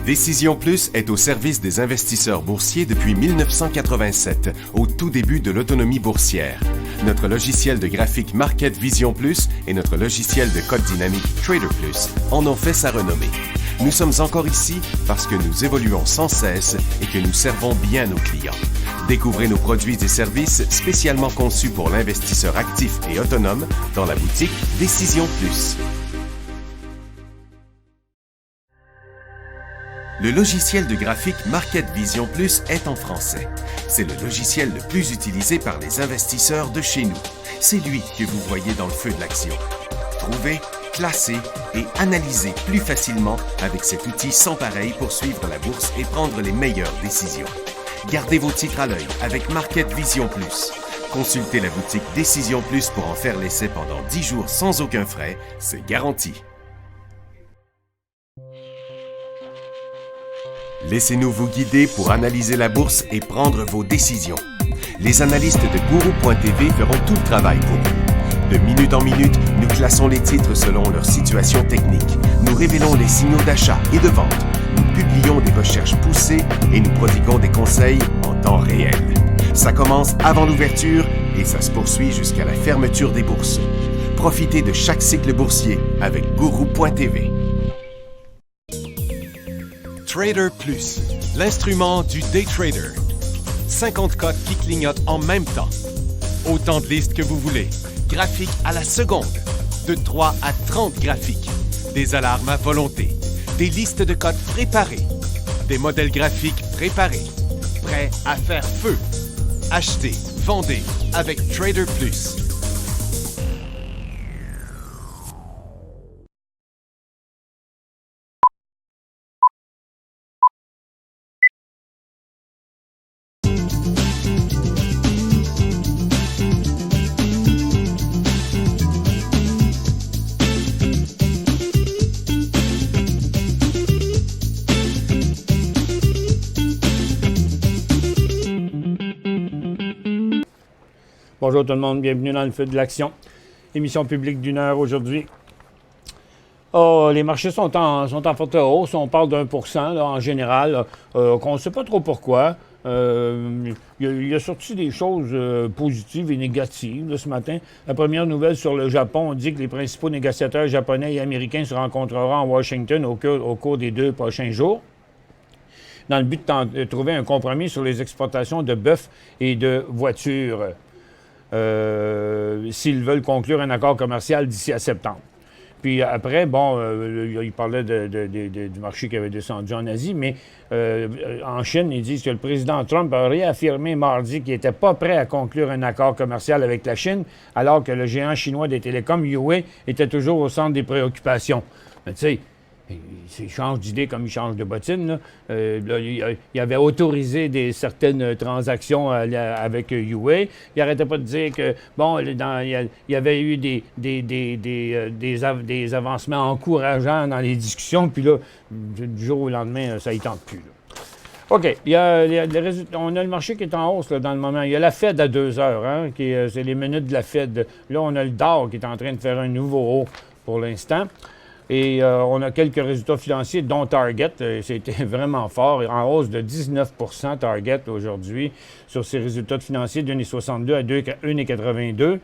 Décision Plus est au service des investisseurs boursiers depuis 1987, au tout début de l'autonomie boursière. Notre logiciel de graphique Market Vision Plus et notre logiciel de code dynamique Trader Plus en ont fait sa renommée. Nous sommes encore ici parce que nous évoluons sans cesse et que nous servons bien nos clients. Découvrez nos produits et services spécialement conçus pour l'investisseur actif et autonome dans la boutique Décision Plus. Le logiciel de graphique Market Vision Plus est en français. C'est le logiciel le plus utilisé par les investisseurs de chez nous. C'est lui que vous voyez dans le feu de l'action. Trouvez, classez et analysez plus facilement avec cet outil sans pareil pour suivre la bourse et prendre les meilleures décisions. Gardez vos titres à l'œil avec Market Vision Plus. Consultez la boutique Décision Plus pour en faire l'essai pendant 10 jours sans aucun frais, c'est garanti. Laissez-nous vous guider pour analyser la bourse et prendre vos décisions. Les analystes de Guru.tv feront tout le travail pour vous. De minute en minute, nous classons les titres selon leur situation technique. Nous révélons les signaux d'achat et de vente. Nous publions des recherches poussées et nous prodiguons des conseils en temps réel. Ça commence avant l'ouverture et ça se poursuit jusqu'à la fermeture des bourses. Profitez de chaque cycle boursier avec Guru.tv. Trader Plus, l'instrument du day trader. 50 cotes qui clignotent en même temps. Autant de listes que vous voulez. Graphiques à la seconde. De 3 à 30 graphiques. Des alarmes à volonté. Des listes de cotes préparées. Des modèles graphiques préparés. Prêts à faire feu. Achetez, vendez avec Trader Plus. Bonjour tout le monde, bienvenue dans le feu de l'action. Émission publique d'1 heure aujourd'hui. Oh, les marchés sont en forte hausse, on parle d'1% là, en général, qu'on ne sait pas trop pourquoi. Il y a sorti des choses positives et négatives là, ce matin. La première nouvelle sur le Japon, on dit que les principaux négociateurs japonais et américains se rencontreront à Washington au cours des 2 prochains jours, dans le but de trouver un compromis sur les exportations de bœuf et de voitures. S'ils veulent conclure un accord commercial d'ici à septembre. Puis après, bon, il parlait du marché qui avait descendu en Asie, mais en Chine, ils disent que le président Trump a réaffirmé mardi qu'il n'était pas prêt à conclure un accord commercial avec la Chine, alors que le géant chinois des télécoms, Huawei, était toujours au centre des préoccupations. Mais tu sais, il change d'idée comme il change de bottine. Il avait autorisé certaines transactions avec Huawei. Il n'arrêtait pas de dire que, bon, il y avait eu des avancements encourageants dans les discussions, puis là, du jour au lendemain, ça y tente plus. Là. OK. On a le marché qui est en hausse là, dans le moment. Il y a la Fed à 2 heures, hein, c'est les minutes de la Fed. Là, on a le Dow qui est en train de faire un nouveau haut pour l'instant. Et on a quelques résultats financiers, dont Target. C'était vraiment fort, en hausse de 19 % Target aujourd'hui sur ses résultats financiers de 1,62 à 1,82.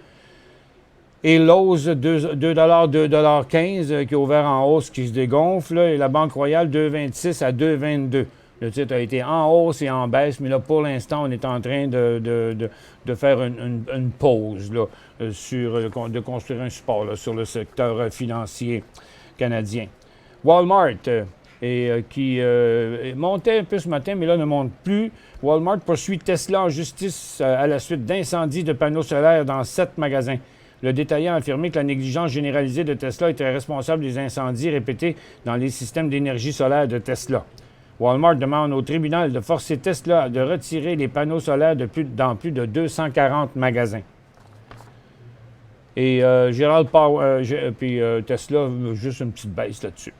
Et Lowe's, 2,15 qui est ouvert en hausse, qui se dégonfle. Et la Banque Royale, 2,26 à 2,22. Le titre a été en hausse et en baisse, mais là, pour l'instant, on est en train de faire une pause, là, de construire un support là, sur le secteur financier canadien. Walmart, qui montait un peu ce matin, mais là ne monte plus. Walmart poursuit Tesla en justice à la suite d'incendies de panneaux solaires dans 7 magasins. Le détaillant a affirmé que la négligence généralisée de Tesla était responsable des incendies répétés dans les systèmes d'énergie solaire de Tesla. Walmart demande au tribunal de forcer Tesla de retirer les panneaux solaires dans plus de 240 magasins. Et Gérald Powell, puis Tesla, juste une petite baisse là-dessus.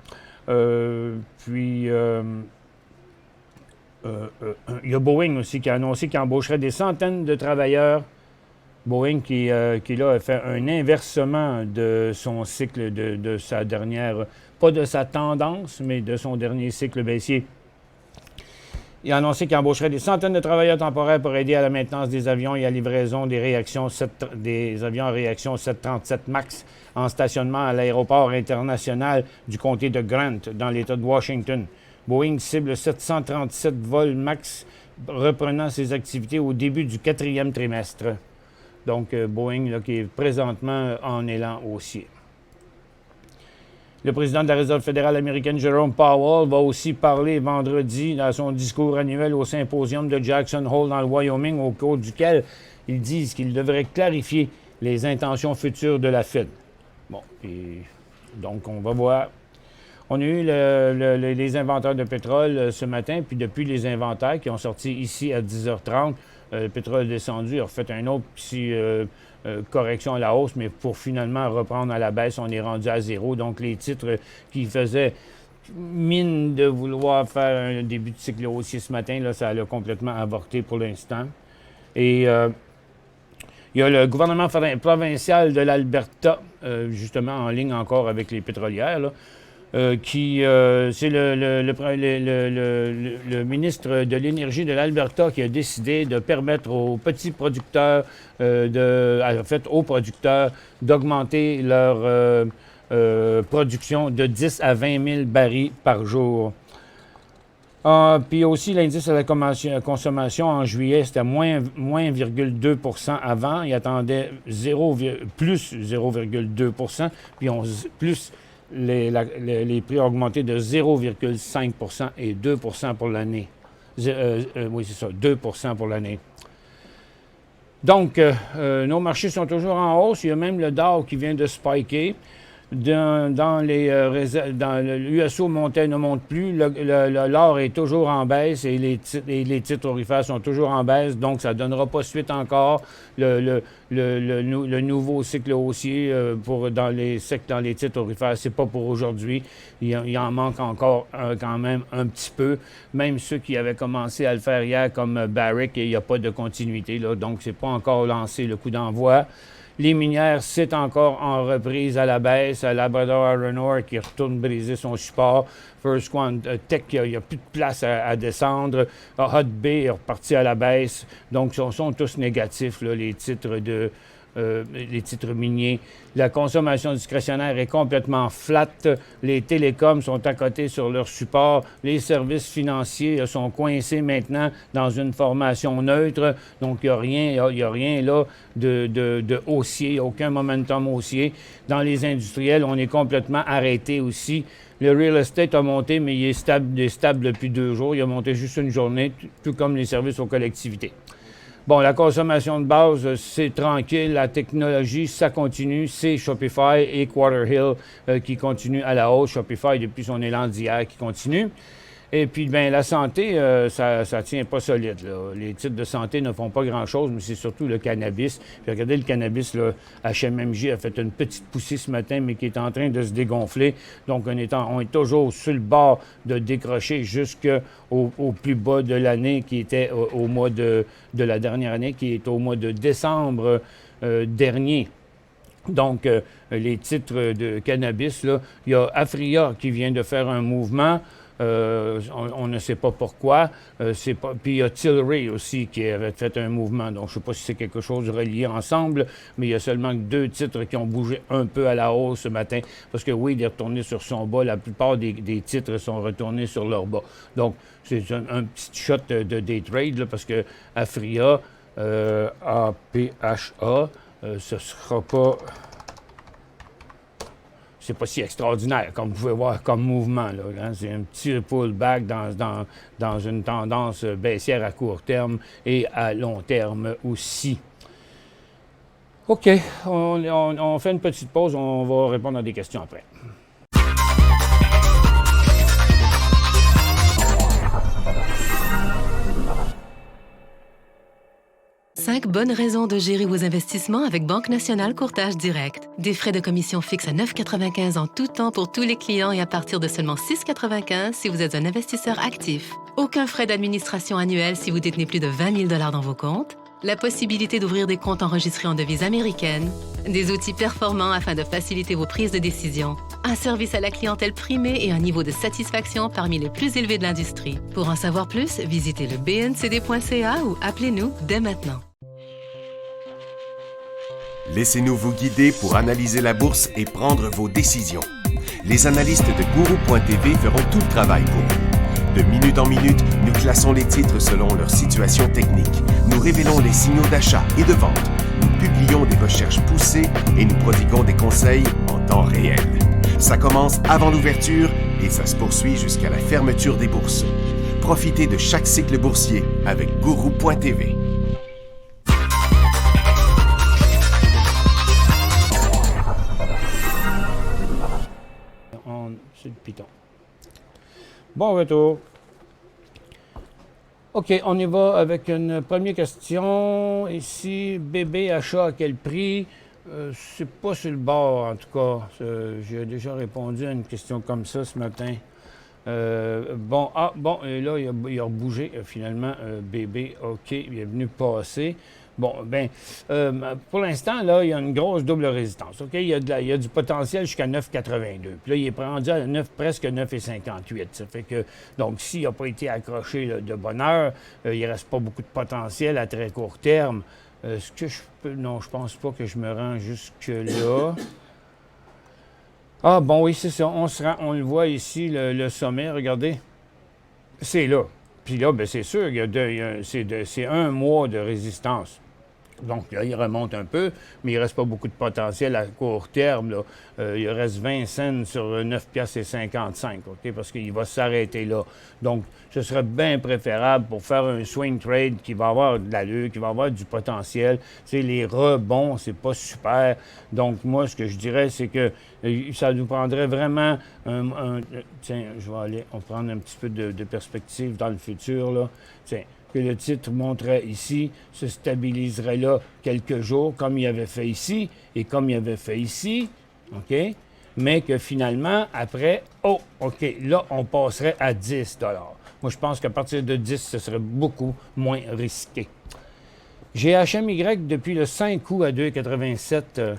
Il y a Boeing aussi qui a annoncé qu'il embaucherait des centaines de travailleurs. Boeing qui là, a fait un inversement de son cycle de sa dernière pas de sa tendance, mais de son dernier cycle baissier. Il a annoncé qu'il embaucherait des centaines de travailleurs temporaires pour aider à la maintenance des avions et à la livraison des avions à réaction 737 MAX en stationnement à l'aéroport international du comté de Grant, dans l'État de Washington. Boeing cible 737 vols MAX reprenant ses activités au début du 4e trimestre. Donc, Boeing là, qui est présentement en élan haussier. Le président de la Réserve fédérale américaine, Jerome Powell, va aussi parler vendredi dans son discours annuel au symposium de Jackson Hole dans le Wyoming, au cours duquel ils disent qu'ils devraient clarifier les intentions futures de la Fed. Bon, et donc on va voir. On a eu les inventaires de pétrole ce matin, puis depuis les inventaires qui ont sorti ici à 10h30, le pétrole est descendu, il a refait un autre petit correction à la hausse, mais pour finalement reprendre à la baisse, on est rendu à zéro. Donc les titres qui faisaient mine de vouloir faire un début de cycle haussier ce matin, là, ça a complètement avorté pour l'instant. Et il y a le gouvernement provincial de l'Alberta, justement en ligne encore avec les pétrolières, là, c'est le ministre de l'Énergie de l'Alberta qui a décidé de permettre aux petits producteurs, aux producteurs, d'augmenter leur production de 10 à 20 000 barils par jour. Puis aussi, l'indice de la consommation en juillet, c'était moins 0,2 % avant. Il attendait plus 0,2 % puis les prix ont augmenté de 0,5 % et 2 % pour l'année. Oui, c'est ça, 2 % pour l'année. Donc, nos marchés sont toujours en hausse. Il y a même le Dow qui vient de spiker. L'USO ne monte plus. L'or est toujours en baisse et les titres aurifères sont toujours en baisse. Donc, ça ne donnera pas suite encore. Le nouveau cycle haussier dans les titres aurifères, c'est pas pour aujourd'hui. Il en manque encore quand même un petit peu. Même ceux qui avaient commencé à le faire hier, comme Barrick, il n'y a pas de continuité, là. Donc, c'est pas encore lancé le coup d'envoi. Les minières, c'est encore en reprise à la baisse. Labrador Iron Ore qui retourne briser son support. First Quantum, il n'y a plus de place à descendre. Hut Bay est reparti à la baisse. Donc, ils sont tous négatifs, là, les titres miniers. La consommation discrétionnaire est complètement flat. Les télécoms sont à côté sur leur support. Les services financiers sont coincés maintenant dans une formation neutre. Donc, il n'y a rien là de haussier, il n'y a aucun momentum haussier. Dans les industriels, on est complètement arrêté aussi. Le real estate a monté, mais il est stable depuis 2 jours. Il a monté juste une journée, tout comme les services aux collectivités. Bon, la consommation de base, c'est tranquille. La technologie, ça continue. C'est Shopify et Quarterhill qui continuent à la hausse. Shopify, depuis son élan d'hier, qui continue. Et puis, bien, la santé, ça tient pas solide, là. Les titres de santé ne font pas grand-chose, mais c'est surtout le cannabis. Puis regardez, le cannabis, là, HMMJ a fait une petite poussée ce matin, mais qui est en train de se dégonfler. Donc, on est toujours sur le bord de décrocher jusqu'au plus bas de l'année, qui était au mois de la dernière année, qui est au mois de décembre dernier. Donc, les titres de cannabis, là, il y a Afria qui vient de faire un mouvement. On ne sait pas pourquoi. Puis il y a Tilray aussi qui avait fait un mouvement. Donc, je ne sais pas si c'est quelque chose relié ensemble, mais il y a seulement 2 titres qui ont bougé un peu à la hausse ce matin. Parce que oui, il est retourné sur son bas. La plupart des titres sont retournés sur leur bas. Donc, c'est un petit shot de day trade, là, parce que Afria, APHA, ce sera pas... C'est pas si extraordinaire, comme vous pouvez voir, comme mouvement, là, hein? C'est un petit pullback dans une tendance baissière à court terme et à long terme aussi. OK, on fait une petite pause, on va répondre à des questions après. Cinq bonnes raisons de gérer vos investissements avec Banque Nationale Courtage Direct. Des frais de commission fixes à 9,95 en tout temps pour tous les clients et à partir de seulement 6,95 si vous êtes un investisseur actif. Aucun frais d'administration annuel si vous détenez plus de 20 000 $ dans vos comptes. La possibilité d'ouvrir des comptes enregistrés en devise américaine. Des outils performants afin de faciliter vos prises de décision. Un service à la clientèle primé et un niveau de satisfaction parmi les plus élevés de l'industrie. Pour en savoir plus, visitez le bncd.ca ou appelez-nous dès maintenant. Laissez-nous vous guider pour analyser la bourse et prendre vos décisions. Les analystes de Guru.tv feront tout le travail pour vous. De minute en minute, nous classons les titres selon leur situation technique. Nous révélons les signaux d'achat et de vente. Nous publions des recherches poussées et nous prodiguons des conseils en temps réel. Ça commence avant l'ouverture et ça se poursuit jusqu'à la fermeture des bourses. Profitez de chaque cycle boursier avec Guru.tv. C'est le piton. Bon retour. OK, on y va avec une première question. Ici, bébé achat à quel prix? C'est pas sur le bord, en tout cas. J'ai déjà répondu à une question comme ça ce matin. Et là, il a bougé, finalement, bébé, OK, il est venu passer. Bon, pour l'instant, là, il y a une grosse double résistance, OK? Il y a du potentiel jusqu'à 9,82. Puis là, il est rendu à presque 9,58. Ça fait que, donc, s'il n'a pas été accroché là, de bonne heure, il ne reste pas beaucoup de potentiel à très court terme. Est-ce que je peux... Non, je pense pas que je me rends jusque-là. Ah, bon, oui, c'est ça. On le voit ici, le sommet, regardez. C'est là. Puis là, bien, c'est sûr, c'est un mois de résistance. Donc, là, il remonte un peu, mais il ne reste pas beaucoup de potentiel à court terme. Là. Il reste 20 cents sur 9,55 $, OK? Parce qu'il va s'arrêter là. Donc, ce serait bien préférable pour faire un swing trade qui va avoir de l'allure, qui va avoir du potentiel. Tu sais, les rebonds, c'est pas super. Donc, moi, ce que je dirais, c'est que ça nous prendrait vraiment tiens, on va prendre un petit peu de perspective dans le futur, là. Tiens, que le titre monterait ici, se stabiliserait là quelques jours, comme il avait fait ici et comme il avait fait ici, OK? Mais que finalement, après, OK, là, on passerait à 10 $. Moi, je pense qu'à partir de 10, ce serait beaucoup moins risqué. J'ai HMY depuis le 5 août à 2,87.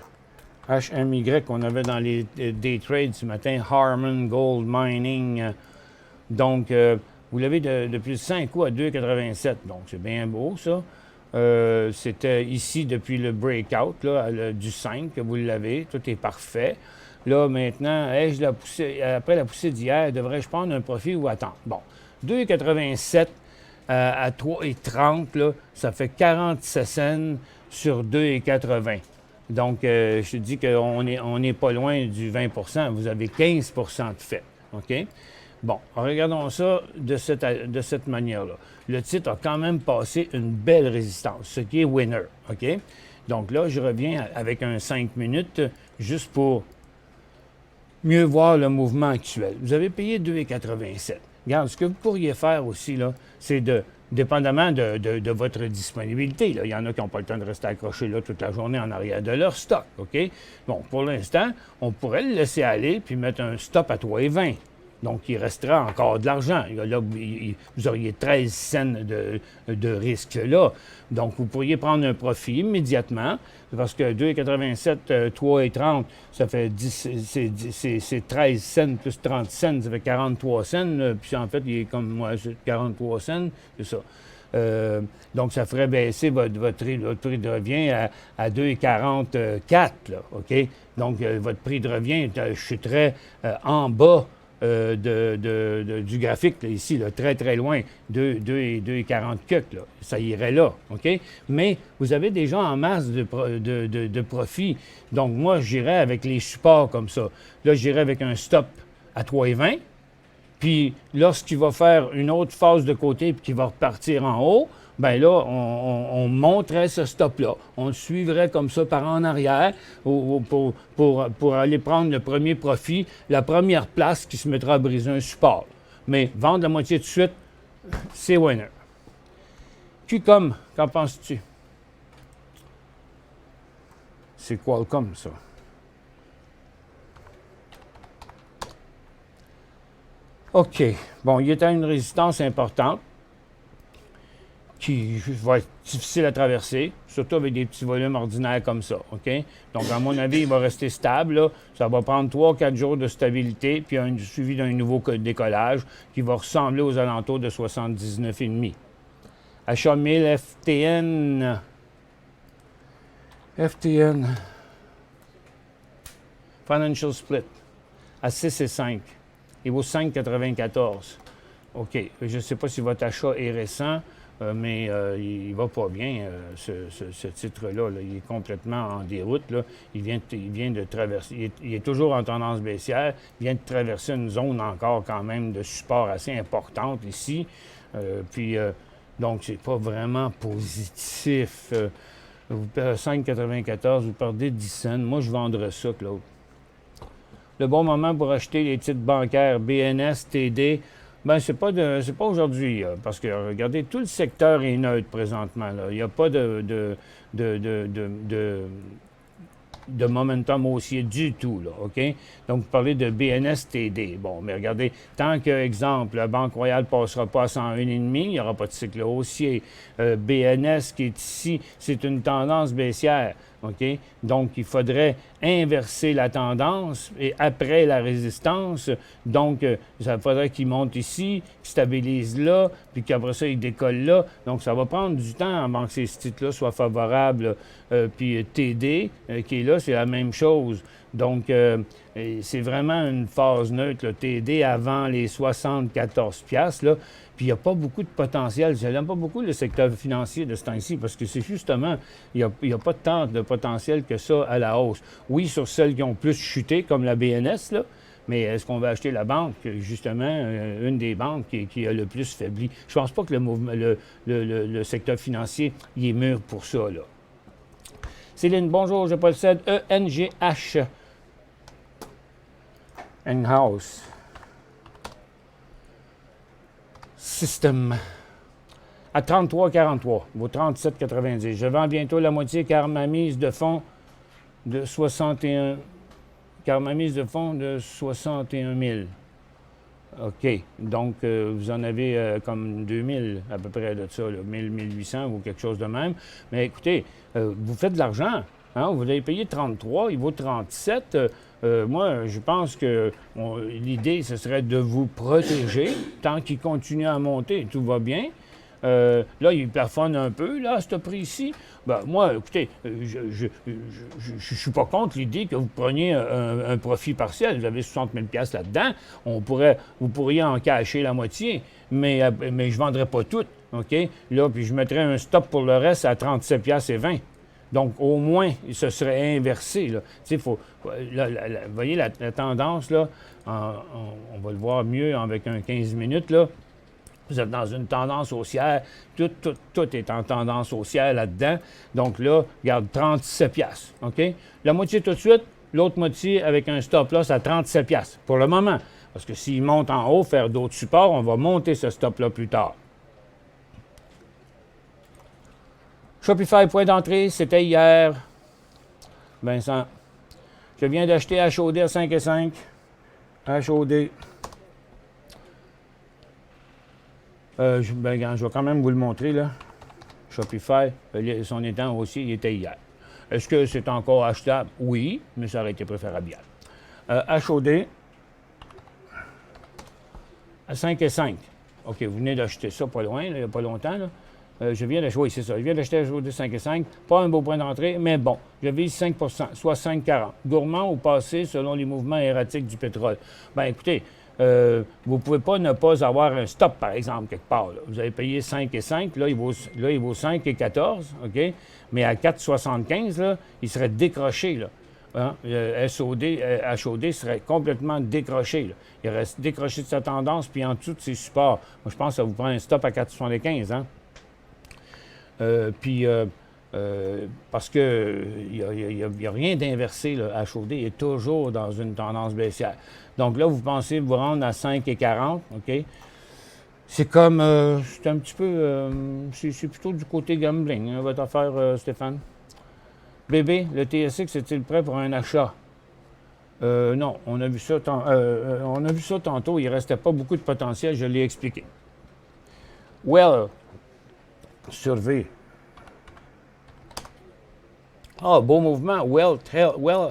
HMY qu'on avait dans les day trades ce matin, Harmon Gold Mining. Donc, vous l'avez depuis le 5 août à 2,87. Donc, c'est bien beau, ça. C'était ici depuis le breakout là, du 5 que vous l'avez. Tout est parfait. Là, maintenant, après la poussée d'hier, devrais-je prendre un profit ou attendre? Bon, 2,87 à 3,30, là, ça fait 47 cents sur 2,80. Donc, je te dis qu'on n'est pas loin du 20 %. Vous avez 15 % de fait. OK? Bon, regardons ça de cette manière-là. Le titre a quand même passé une belle résistance, ce qui est winner, OK? Donc là, je reviens avec un 5 minutes juste pour mieux voir le mouvement actuel. Vous avez payé 2,87. Regarde, ce que vous pourriez faire aussi, là, c'est dépendamment de votre disponibilité. Là. Il y en a qui n'ont pas le temps de rester accrochés là toute la journée en arrière de leur stock, OK? Bon, pour l'instant, on pourrait le laisser aller puis mettre un stop à 3,20. Donc, il restera encore de l'argent. Là, vous auriez 13 cents de risque là. Donc, vous pourriez prendre un profit immédiatement, parce que 2,87, 3,30, ça fait 10, c'est 13 cents plus 30 cents, ça fait 43 cents. Puis en fait, il est comme moi, 43 cents, c'est ça. Donc, ça ferait baisser votre prix de revient à 2,44, là, OK? Donc, votre prix de revient chuterait en bas du graphique, là, ici, là, très, très loin, 2,40 là. Ça irait là, OK? Mais vous avez déjà en masse de profit. Donc, moi, j'irais avec les supports comme ça. Là, j'irais avec un stop à 3,20. Puis, lorsqu'il va faire une autre phase de côté puis qu'il va repartir en haut, bien là, on monterait ce stop-là. On le suivrait comme ça par en arrière pour aller prendre le premier profit, la première place qui se mettra à briser un support. Mais vendre la moitié tout de suite, c'est winner. Qualcomm, qu'en penses-tu? C'est Qualcomm, ça. OK. Bon, il est à une résistance importante qui va être difficile à traverser, surtout avec des petits volumes ordinaires comme ça. OK? Donc, à mon avis, il va rester stable. Là. Ça va prendre 3-4 jours de stabilité, puis suivi d'un nouveau décollage qui va ressembler aux alentours de 79,5. Achat 1000 FTN. FTN. Financial Split. À 6,5. Il vaut 5,94. OK. Je ne sais pas si votre achat est récent. Mais il va pas bien, ce titre-là. Là. Il est complètement en déroute. Là. Il vient de traverser. Il est toujours en tendance baissière. Il vient de traverser une zone encore quand même de support assez importante ici. Donc, c'est pas vraiment positif. Vous perdez 5,94, vous perdez 10 cents. Moi, je vendrais ça, Claude. Le bon moment pour acheter les titres bancaires BNS, TD. Bien, c'est pas aujourd'hui, parce que, regardez, tout le secteur est neutre présentement. Là. Il n'y a pas de momentum haussier du tout, là, OK? Donc, vous parlez de BNSTD. Bon, mais regardez, tant que, exemple, la Banque Royale ne passera pas à 101,5, il n'y aura pas de cycle haussier. BNS qui est ici, c'est une tendance baissière. OK? Donc, il faudrait inverser la tendance et après la résistance. Donc, ça faudrait qu'il monte ici, qu'il stabilise là, puis qu'après ça, il décolle là. Donc, ça va prendre du temps avant que ces titres-là soient favorables. Puis TD, qui est là, c'est la même chose. Donc, c'est vraiment une phase neutre, le TD avant les 74 $, là. Puis il n'y a pas beaucoup de potentiel. Je n'aime pas beaucoup le secteur financier de ce temps-ci parce que c'est justement, il n'y a pas tant de potentiel que ça à la hausse. Oui, sur celles qui ont plus chuté, comme la BNS, là, mais est-ce qu'on va acheter la banque, justement, une des banques qui a le plus faibli? Je pense pas que le secteur financier, il est mûr pour ça, là. Céline, bonjour, je possède ENGH. Enghouse. System. À 33,43. Vaut 37,90. Je vends bientôt la moitié car ma mise de fonds de 61. Car ma mise de fonds de 61 000. OK. Donc, vous en avez comme 2000 à peu près de ça, là, 1000, 1800 ou quelque chose de même. Mais écoutez, vous faites de l'argent. Hein? Vous avez payé 33, il vaut 37. Moi, je pense que l'idée, ce serait de vous protéger tant qu'il continue à monter. Tout va bien. Là, il plafonne un peu, là, à ce prix-ci. Ben, moi, écoutez, je suis pas contre l'idée que vous preniez un profit partiel. Vous avez 60 000 $ là-dedans. Vous pourriez en cacher la moitié, mais je ne vendrais pas tout, OK? Là, puis je mettrais un stop pour le reste à 37,20 $. Donc, au moins, ce serait inversé, là. Tu sais, vous voyez la tendance, là, on va le voir mieux avec un 15 minutes, là. Vous êtes dans une tendance haussière. Tout est en tendance haussière là-dedans. Donc là, regarde, 37 $. OK? La moitié tout de suite, l'autre moitié avec un stop-loss à 37 $ pour le moment. Parce que s'il monte en haut, faire d'autres supports, on va monter ce stop-là plus tard. Shopify, point d'entrée, c'était hier. Vincent, je viens d'acheter HOD à 5,5. HOD. Je vais quand même vous le montrer, là. Shopify, son étang aussi, il était hier. Est-ce que c'est encore achetable? Oui, mais ça aurait été préférable hier. HOD à 5,5. OK, vous venez d'acheter ça pas loin, là, il n'y a pas longtemps, là. Je viens d'acheter, oui, c'est ça. Je viens d'acheter HOD 5,5. Pas un beau point d'entrée, mais bon. Je vise 5 %, soit 5,40. Gourmand ou passé selon les mouvements erratiques du pétrole. Bien, écoutez, vous ne pouvez pas ne pas avoir un stop, par exemple, quelque part. Là. Vous avez payé 5,5, là, il vaut 5,14, OK? Mais à 4,75, là, il serait décroché, là. Hein? HOD serait complètement décroché, là. Il reste décroché de sa tendance, puis en dessous de ses supports. Moi, je pense que ça vous prend un stop à 4,75, hein? Parce que il n'y a rien d'inversé, là. HOD est toujours dans une tendance baissière. Donc là, vous pensez vous rendre à 5,40, OK? C'est comme, c'est un petit peu, c'est plutôt du côté gambling, hein, votre affaire, Stéphane. Bébé, le TSX est-il prêt pour un achat? Non, on a vu ça tantôt, il ne restait pas beaucoup de potentiel, je l'ai expliqué. Well, Survey. Ah, beau mouvement. Well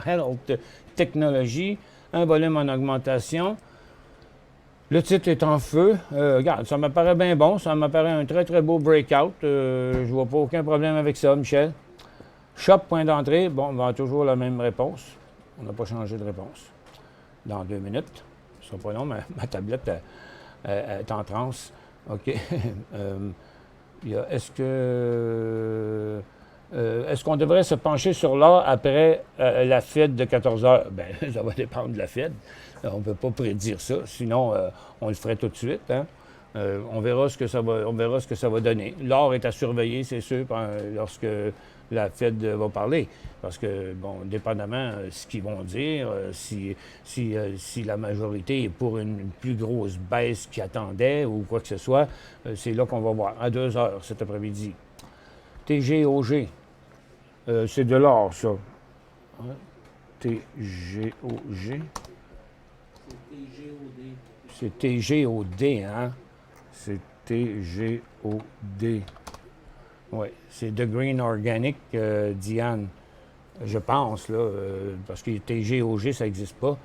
Health Technology. Un volume en augmentation. Le titre est en feu. Regarde, ça m'apparaît bien bon. Ça m'apparaît un très, très beau breakout. Je vois pas aucun problème avec ça, Michel. Shop, point d'entrée. Bon, on va avoir toujours la même réponse. On n'a pas changé de réponse. Dans 2 minutes. Ce sera pas long, mais ma tablette est en transe. OK. Est-ce qu'on devrait se pencher sur l'or après la Fed de 14 heures? Bien, ça va dépendre de la Fed. On ne peut pas prédire ça. Sinon, on le ferait tout de suite. Hein? On verra ce que ça va donner. L'or est à surveiller, c'est sûr, lorsque la Fed va parler. Parce que, bon, dépendamment de ce qu'ils vont dire, si la majorité est pour une plus grosse baisse qu'ils attendaient ou quoi que ce soit, c'est là qu'on va voir, à 2 heures cet après-midi. TGOG, c'est de l'or, ça. Hein? TGOG. C'est TGOD, hein? C'est TGOD. Oui, c'est The Green Organic, Diane. Je pense, là, parce que TGOG, ça n'existe pas.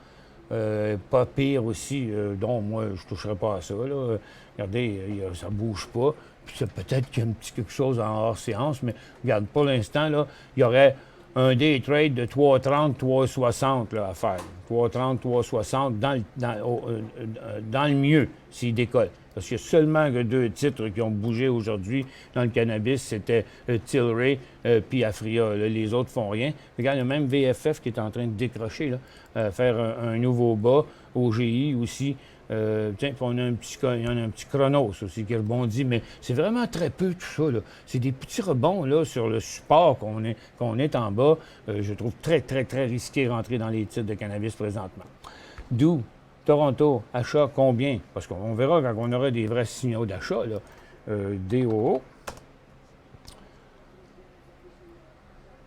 Pas pire aussi, donc moi, je ne toucherai pas à ça, là. Regardez, ça ne bouge pas. Puis c'est peut-être qu'il y a un petit quelque chose en hors séance, mais regarde, pour l'instant, là, il y aurait un day trade de 3,30, 3,60 là, à faire. 3,30, 3,60 dans le mieux, s'il décolle. Parce qu'il y a seulement que 2 titres qui ont bougé aujourd'hui dans le cannabis, c'était Tilray puis Afria. Là, les autres font rien. Regarde, il y a même VFF qui est en train de décrocher, là, faire un nouveau bas. OGI aussi. Tiens, puis on a un petit Chronos aussi qui rebondit, mais c'est vraiment très peu tout ça, là. C'est des petits rebonds là, sur le support qu'on est en bas. Je trouve très, très, très risqué de rentrer dans les titres de cannabis présentement. D'où Toronto, achat combien? Parce qu'on verra quand on aura des vrais signaux d'achat, là. DOO.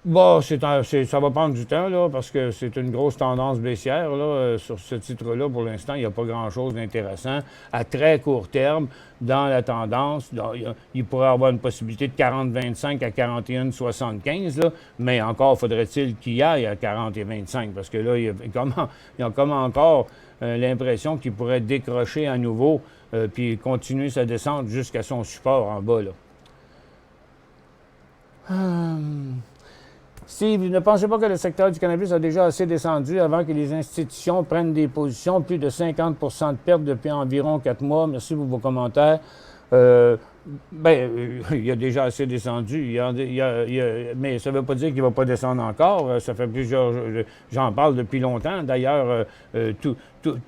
Bon, ça va prendre du temps, là, parce que c'est une grosse tendance baissière, là, sur ce titre-là. Pour l'instant, il n'y a pas grand-chose d'intéressant. À très court terme, dans la tendance, il pourrait y avoir une possibilité de 40,25 à 41,75, là, mais encore faudrait-il qu'il aille à 40 et 25, parce que là, il y a comme encore l'impression qu'il pourrait décrocher à nouveau, puis continuer sa descente jusqu'à son support en bas, là. Steve, ne pensez pas que le secteur du cannabis a déjà assez descendu avant que les institutions prennent des positions? Plus de 50 de pertes depuis environ 4 mois. Merci pour vos commentaires. Il a déjà assez descendu. Mais ça ne veut pas dire qu'il ne va pas descendre encore. Ça fait plusieurs... J'en parle depuis longtemps. D'ailleurs,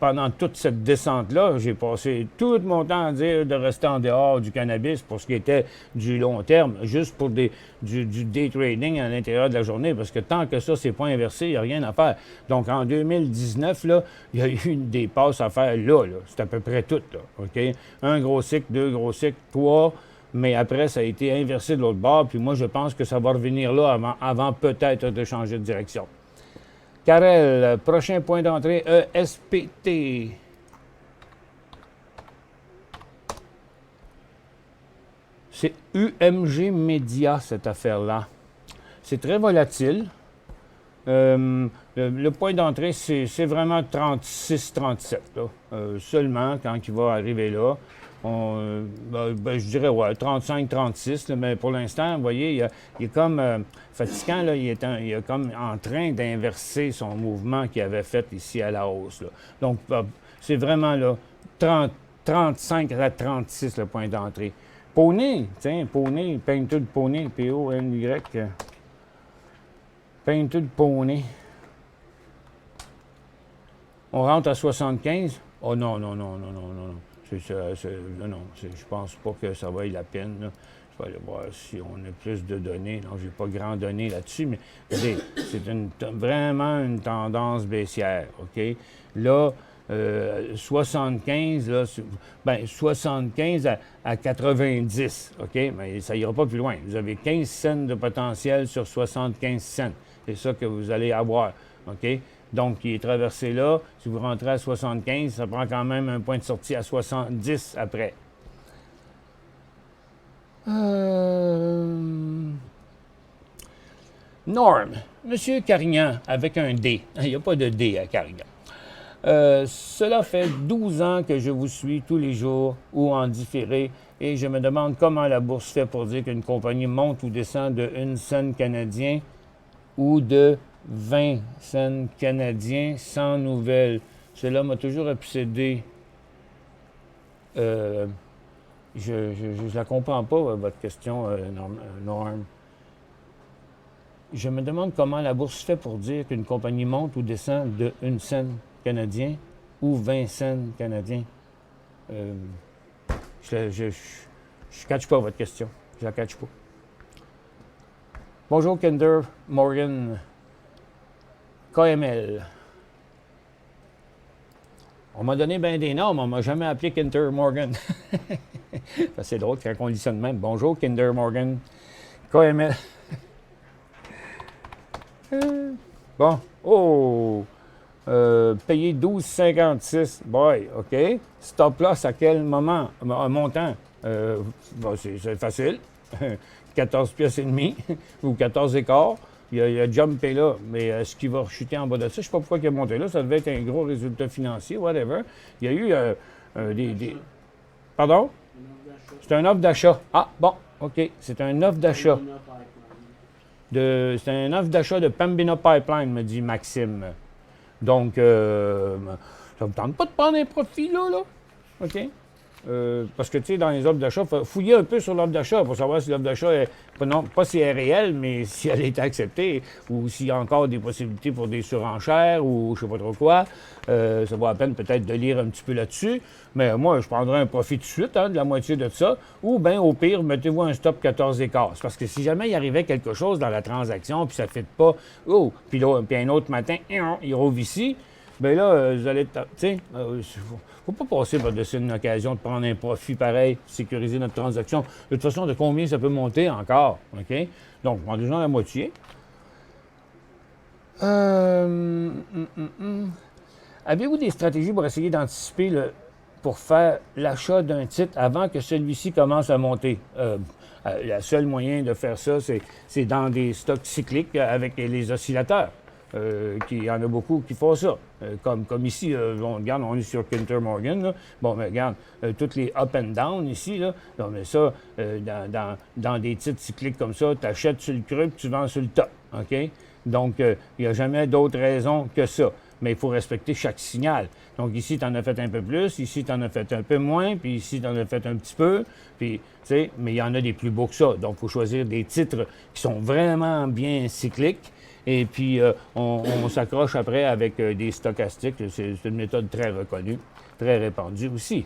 pendant toute cette descente-là, j'ai passé tout mon temps à dire de rester en dehors du cannabis pour ce qui était du long terme, juste pour du day trading à l'intérieur de la journée, parce que tant que ça, c'est pas inversé, il n'y a rien à faire. Donc, en 2019, là, il y a eu des passes à faire là. C'est à peu près tout, là, OK? 1 gros cycle, 2 gros cycles, 3, mais après, ça a été inversé de l'autre bord, puis moi, je pense que ça va revenir là avant peut-être de changer de direction. Karel, prochain point d'entrée, ESPT. C'est UMG Media, cette affaire-là. C'est très volatile. Le point d'entrée, c'est vraiment 36-37, seulement quand il va arriver là. Je dirais, ouais, 35-36, mais pour l'instant, vous voyez, il est comme fatigant, là, il est comme en train d'inverser son mouvement qu'il avait fait ici à la hausse, là. Donc, c'est vraiment là, 35 à 36 le point d'entrée. Pony, tiens, Pony, Painted Pony, P-O-N-Y. Painted Pony. On rentre à 75. Oh non. Je pense pas que ça vaille la peine, là. Je vais aller voir si on a plus de données. Non, j'ai pas grand données là-dessus, mais c'est vraiment une tendance baissière, OK? Là, 75, là, 75 à 90, OK? Mais ça ira pas plus loin. Vous avez 15 cents de potentiel sur 75 cents. C'est ça que vous allez avoir, OK? Donc, il est traversé là. Si vous rentrez à 75, ça prend quand même un point de sortie à 70 après. Norm, Monsieur Carignan, avec un D. Il n'y a pas de D à Carignan. Cela fait 12 ans que je vous suis tous les jours ou en différé et je me demande comment la bourse fait pour dire qu'une compagnie monte ou descend de 1 cent canadien ou de 20 cents canadiens sans nouvelles. Cela m'a toujours obsédé. Je ne la comprends pas, votre question, Norm. Je me demande comment la bourse fait pour dire qu'une compagnie monte ou descend de 1 cent canadien ou 20 cents canadiens. Je ne catch pas votre question. Je la catch pas. Bonjour, Kinder Morgan. KML. On m'a donné bien des noms, mais on ne m'a jamais appelé Kinder Morgan. C'est drôle quand on dit ça de même. Bonjour, Kinder Morgan. KML. Bon. Oh! Payer 12,56. Boy, OK. Stop loss à quel moment? Un montant. Bon, c'est facile. 14 pièces et demi ou 14 écarts. Il a jumpé là, mais est-ce qu'il va chuter en bas de ça? Je ne sais pas pourquoi il est monté là. Ça devait être un gros résultat financier, whatever. Il y a eu des... Pardon? C'est un offre d'achat. Ah, bon, OK. C'est un offre d'achat. C'est un offre d'achat de Pembina Pipeline, me dit Maxime. Donc, ça ne vous tente pas de prendre un profit là? OK? Parce que, tu sais, dans les offres d'achat, il faut fouiller un peu sur l'offre d'achat pour savoir si l'offre d'achat est, pas si elle est réelle, mais si elle est acceptée ou s'il y a encore des possibilités pour des surenchères ou je ne sais pas trop quoi. Ça vaut la peine peut-être de lire un petit peu là-dessus. Mais moi, je prendrais un profit tout de suite, de la moitié de ça. Ou bien, au pire, mettez-vous un stop 14 écarts. C'est parce que si jamais il arrivait quelque chose dans la transaction, puis ça ne fait pas, puis un autre matin, il rouvre ici, bien là, vous allez, tu sais, faut pas passer par-dessus une occasion de prendre un profit pareil, sécuriser notre transaction. De toute façon, de combien ça peut monter encore, OK? Donc, prends-en la moitié. Avez-vous des stratégies pour essayer d'anticiper pour faire l'achat d'un titre avant que celui-ci commence à monter? Le seul moyen de faire ça, c'est dans des stocks cycliques avec les oscillateurs. Il y en a beaucoup qui font ça. Comme ici, regarde, on est sur Kinder Morgan. Là. Bon, mais regarde, toutes les up and down ici, là, non, mais ça, dans des titres cycliques comme ça, tu achètes sur le creux tu vends sur le top. OK? Donc, il n'y a jamais d'autre raison que ça. Mais il faut respecter chaque signal. Donc, ici, tu en as fait un peu plus, ici, tu en as fait un peu moins, puis ici, tu en as fait un petit peu. Puis, tu sais, mais il y en a des plus beaux que ça. Donc, il faut choisir des titres qui sont vraiment bien cycliques. Et puis, on s'accroche après avec des stochastiques. C'est une méthode très reconnue, très répandue aussi.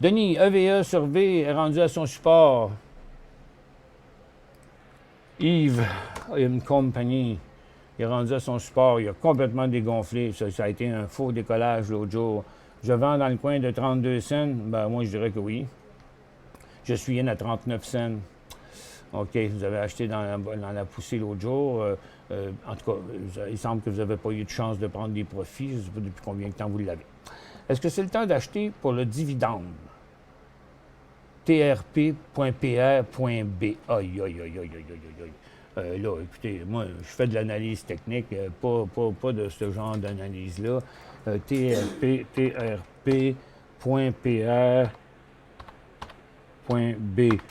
Denis, EVE sur V est rendu à son support. Yves, une compagnie, il est rendu à son support. Il a complètement dégonflé. Ça a été un faux décollage l'autre jour. Je vends dans le coin de 32 cents. Ben, moi, je dirais que oui. Je suis in à 39 cents. OK, vous avez acheté dans la poussée l'autre jour. En tout cas, il semble que vous n'avez pas eu de chance de prendre des profits. Je ne sais pas depuis combien de temps vous l'avez. Est-ce que c'est le temps d'acheter pour le dividende? trp.pr.b. Aïe, aïe, aïe, aïe, aïe, aïe, aïe. Là, écoutez, moi, je fais de l'analyse technique, pas de ce genre d'analyse-là. trp.pr.b.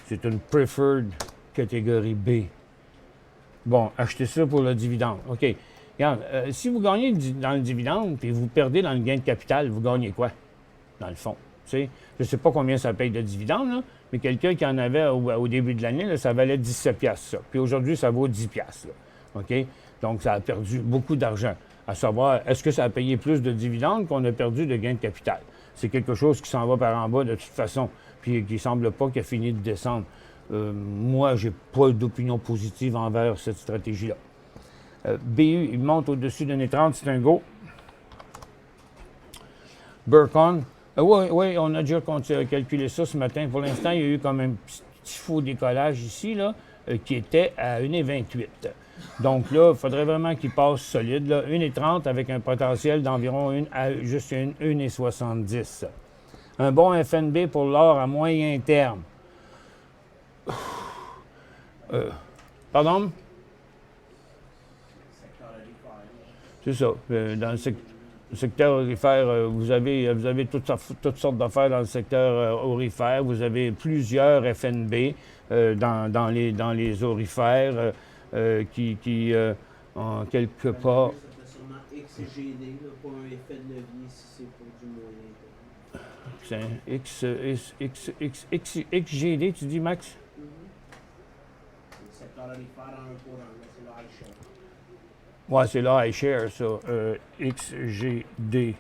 C'est une preferred catégorie B. Bon, achetez ça pour le dividende. OK. Regarde, si vous gagnez dans le dividende et vous perdez dans le gain de capital, vous gagnez quoi, dans le fond? Tu sais, je ne sais pas combien ça paye de dividende, là, mais quelqu'un qui en avait au début de l'année, là, ça valait 17 $, ça. Puis aujourd'hui, ça vaut 10 $. Là. OK? Donc, ça a perdu beaucoup d'argent. À savoir, est-ce que ça a payé plus de dividendes qu'on a perdu de gain de capital? C'est quelque chose qui s'en va par en bas de toute façon, puis qui ne semble pas qu'il a fini de descendre. Moi, je n'ai pas d'opinion positive envers cette stratégie-là. BU, il monte au-dessus de 1,30, c'est un go. Burcon, oui, on a déjà calculé ça ce matin. Pour l'instant, il y a eu comme un petit faux décollage ici, là, qui était à 1,28. Donc là, il faudrait vraiment qu'il passe solide. 1,30 avec un potentiel d'environ juste 1,70. Un bon FNB pour l'or à moyen terme. Pardon? C'est ça. Dans le secteur aurifère, vous avez toutes sortes d'affaires dans le secteur aurifère. Vous avez plusieurs FNB dans les aurifères qui en quelque part... Ça fait sûrement XGD, là, pas un effet de levier si c'est pour du moyen. C'est XGD, tu dis, Max? Le secteur aurifère en un pour un, là, c'est le high share. Ouais, c'est là iShare, ça. XGD.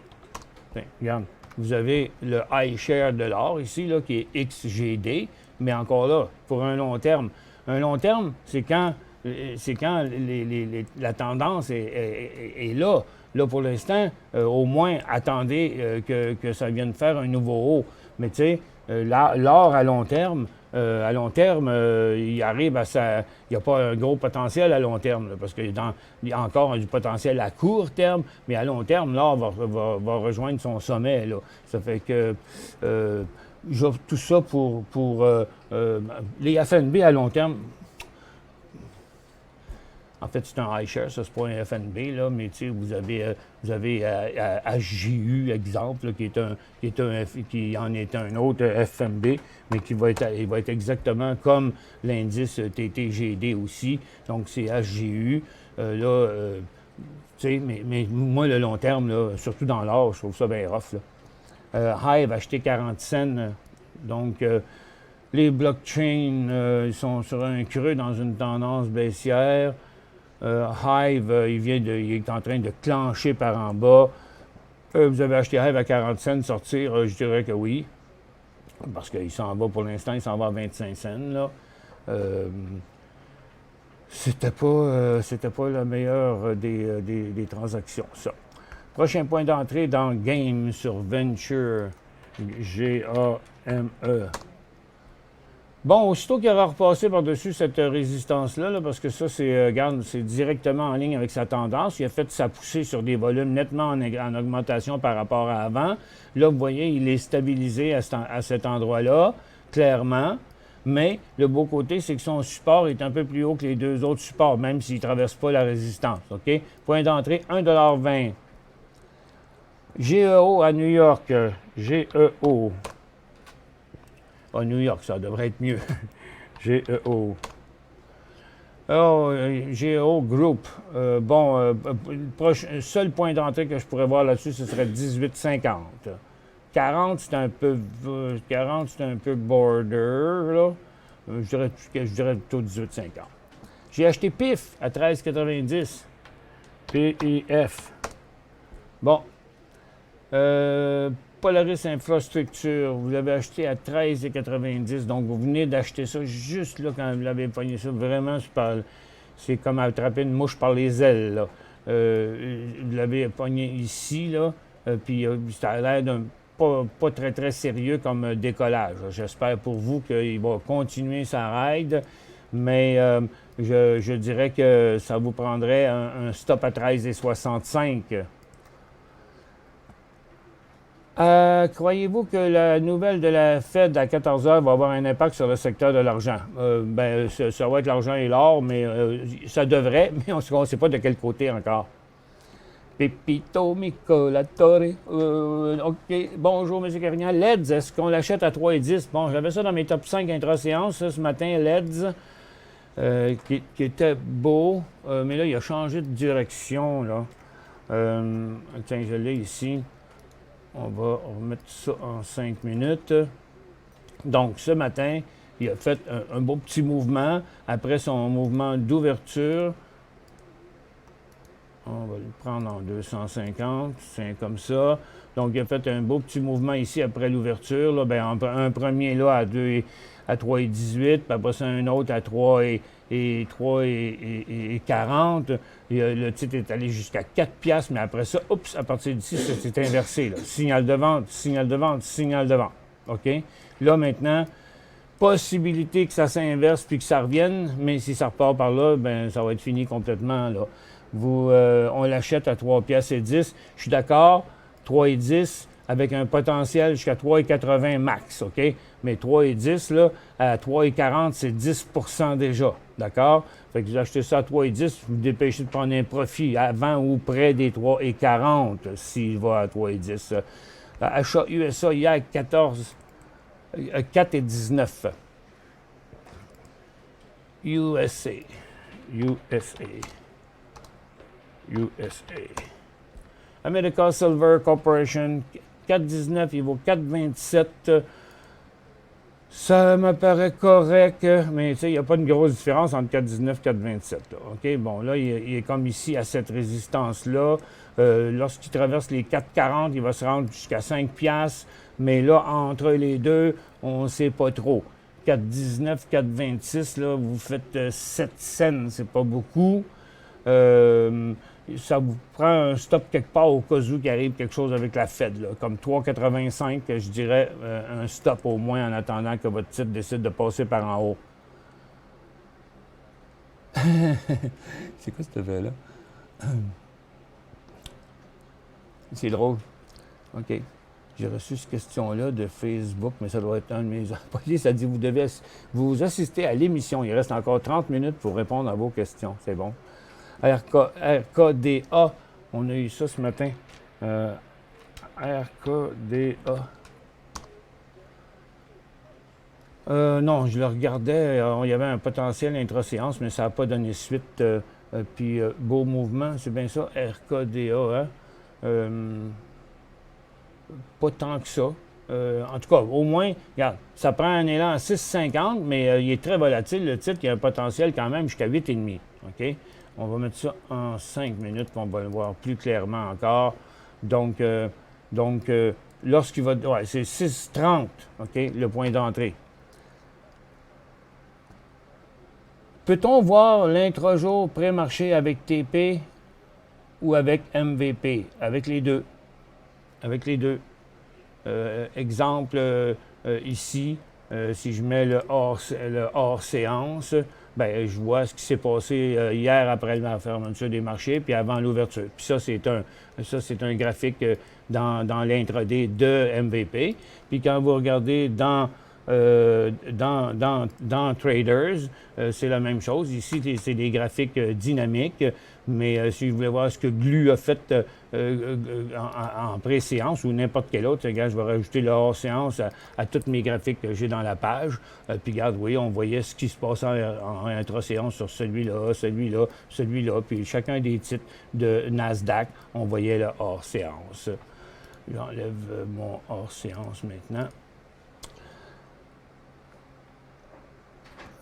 Tiens, regarde. Vous avez le iShare de l'or ici, là, qui est XGD, mais encore là, pour un long terme. Un long terme, c'est quand la tendance est là. Là, pour l'instant, au moins, attendez que ça vienne faire un nouveau haut. Mais tu sais, l'or à long terme, il arrive à ça. Il n'y a pas un gros potentiel à long terme, là, parce qu'il y a encore du potentiel à court terme, mais à long terme, l'or va rejoindre son sommet. Là. Ça fait que j'offre tout ça pour les FNB à long terme. En fait, c'est un iShare, ça, c'est pas un FNB, là, mais tu sais, vous avez HJU, exemple, là, qui en est un autre FNB, mais il va être exactement comme l'indice TTGD aussi. Donc, c'est HJU. Tu sais, mais moi, le long terme, là, surtout dans l'or, je trouve ça bien rough, là. Hive, acheté 40 cents. Donc, les blockchains, ils sont sur un creux dans une tendance baissière. Hive, il est en train de clencher par en bas. Vous avez acheté Hive à 40 cents, sortir, je dirais que oui. Parce qu'il s'en va, pour l'instant, il s'en va à 25 cents, là. C'était pas la meilleure des transactions, ça. Prochain point d'entrée dans Game sur Venture. G-A-M-E. Bon, aussitôt qu'il aura repassé par-dessus cette résistance-là, là, parce que ça, c'est directement en ligne avec sa tendance. Il a fait sa poussée sur des volumes nettement en augmentation par rapport à avant. Là, vous voyez, il est stabilisé à cet endroit-là, clairement. Mais le beau côté, c'est que son support est un peu plus haut que les deux autres supports, même s'il ne traverse pas la résistance. OK? Point d'entrée, 1,20 $. GEO à New York. GEO. À New York, ça devrait être mieux. GEO. Oh, GEO Group. Le seul point d'entrée que je pourrais voir là-dessus, ce serait 18,50. 40, c'est un peu border, là. Je dirais plutôt 18,50. J'ai acheté PIF à 13,90. PIF. Bon. Polaris Infrastructure, vous l'avez acheté à 13,90. Donc, vous venez d'acheter ça juste là quand vous l'avez pogné ça. Vraiment, c'est comme attraper une mouche par les ailes, là. Vous l'avez pogné ici, là. Puis, ça a l'air d'un pas très, très sérieux comme décollage. J'espère pour vous qu'il va continuer sa ride. Mais je dirais que ça vous prendrait un stop à 13,65. Croyez-vous que la nouvelle de la Fed à 14 h va avoir un impact sur le secteur de l'argent? Ça va être l'argent et l'or, mais ça devrait, mais on ne sait pas de quel côté encore. Pepito Micolatore. OK. Bonjour, M. Carignan. LEDS, est-ce qu'on l'achète à 3,10? Bon, j'avais ça dans mes top 5 intra-séance ce matin, LEDS, qui était beau, mais là, il a changé de direction, là. Tiens, je l'ai ici. On va remettre ça en 5 minutes. Donc, ce matin, il a fait un beau petit mouvement après son mouvement d'ouverture. On va le prendre en 250, c'est comme ça. Donc, il a fait un beau petit mouvement ici après l'ouverture. Là, un premier là à 3,18, puis après ça, un autre à 3,40. Le titre est allé jusqu'à 4 piastres, mais après ça, à partir d'ici, c'est inversé. Là. Signal de vente, signal de vente, signal de vente. OK? Là, maintenant, possibilité que ça s'inverse puis que ça revienne, mais si ça repart par là, ça va être fini complètement, là. On l'achète à 3,10 $. Je suis d'accord, 3,10 avec un potentiel jusqu'à 3,80 max, OK? Mais 3,10, là, à 3,40, c'est 10 déjà, d'accord? Fait que vous achetez ça à 3,10, vous vous dépêchez de prendre un profit avant ou près des 3,40 s'il va à 3,10. Achat USA hier, 4,19. USA. America Silver Corporation, 4,19, il vaut 4,27. Ça me paraît correct, mais il n'y a pas une grosse différence entre 4,19 et 4,27. OK? Bon, là, il est comme ici à cette résistance-là. Lorsqu'il traverse les 4,40, il va se rendre jusqu'à 5 piastres. Mais là, entre les deux, on ne sait pas trop. 4,19, 4,26, là, vous faites 7 cents, c'est pas beaucoup. Ça vous prend un stop quelque part au cas où il arrive quelque chose avec la Fed, là, comme 3,85, je dirais un stop au moins en attendant que votre titre décide de passer par en haut. C'est quoi cette affaire-là? C'est drôle. OK. J'ai reçu cette question-là de Facebook, mais ça doit être un de mes employés. Ça dit, vous devez vous assister à l'émission. Il reste encore 30 minutes pour répondre à vos questions. C'est bon. RKDA, on a eu ça ce matin. RKDA. Non, je le regardais. Il y avait un potentiel intra-séance, mais ça n'a pas donné suite. Puis, beau mouvement, c'est bien ça, RKDA. Hein? Pas tant que ça. En tout cas, au moins, regarde, ça prend un élan à 6,50, mais il est très volatile. Le titre, il y a un potentiel quand même jusqu'à 8,5. OK? On va mettre ça en 5 minutes, qu'on va le voir plus clairement encore. Donc lorsqu'il va... Ouais, c'est 6,30, OK, le point d'entrée. Peut-on voir l'intrajour pré-marché avec TP ou avec MVP? Avec les deux. Avec les deux. Exemple ici, si je mets le hors séance, ben, je vois ce qui s'est passé hier après la fermeture des marchés, puis avant l'ouverture. Puis ça, c'est un graphique dans l'intraday de MVP. Puis quand vous regardez dans Traders, c'est la même chose. Ici, c'est des graphiques dynamiques, mais si vous voulez voir ce que Glu a fait en pré-séance ou n'importe quel autre, regarde, je vais rajouter le hors-séance à tous mes graphiques que j'ai dans la page. Puis regarde, oui, on voyait ce qui se passait en intra-séance sur celui-là, celui-là, celui-là. Puis chacun des titres de Nasdaq, on voyait le hors-séance. J'enlève mon hors-séance maintenant.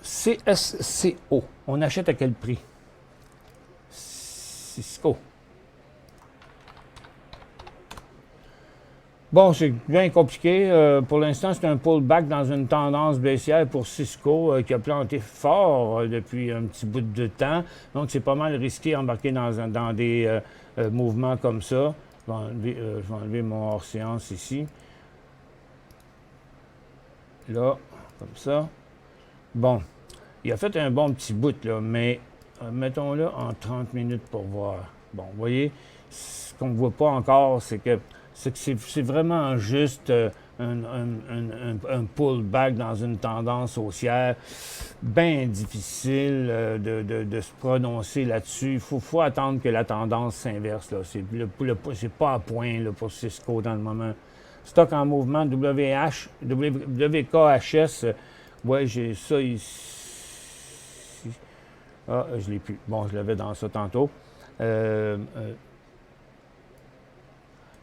CSCO. On achète à quel prix? Cisco. Bon, c'est bien compliqué. Pour l'instant, c'est un pullback dans une tendance baissière pour Cisco qui a planté fort depuis un petit bout de temps. Donc, c'est pas mal risqué d'embarquer dans des mouvements comme ça. Je vais enlever mon hors-séance ici. Là, comme ça. Bon, il a fait un bon petit bout, là, mais mettons-le en 30 minutes pour voir. Bon, vous voyez, ce qu'on ne voit pas encore, c'est que c'est vraiment juste un pullback dans une tendance haussière. Bien difficile de se prononcer là-dessus. Il faut attendre que la tendance s'inverse. C'est pas à point là, pour Cisco dans le moment. Stock en mouvement, WKHS. Ouais, j'ai ça ici. Ah, je ne l'ai plus. Bon, je l'avais dans ça tantôt.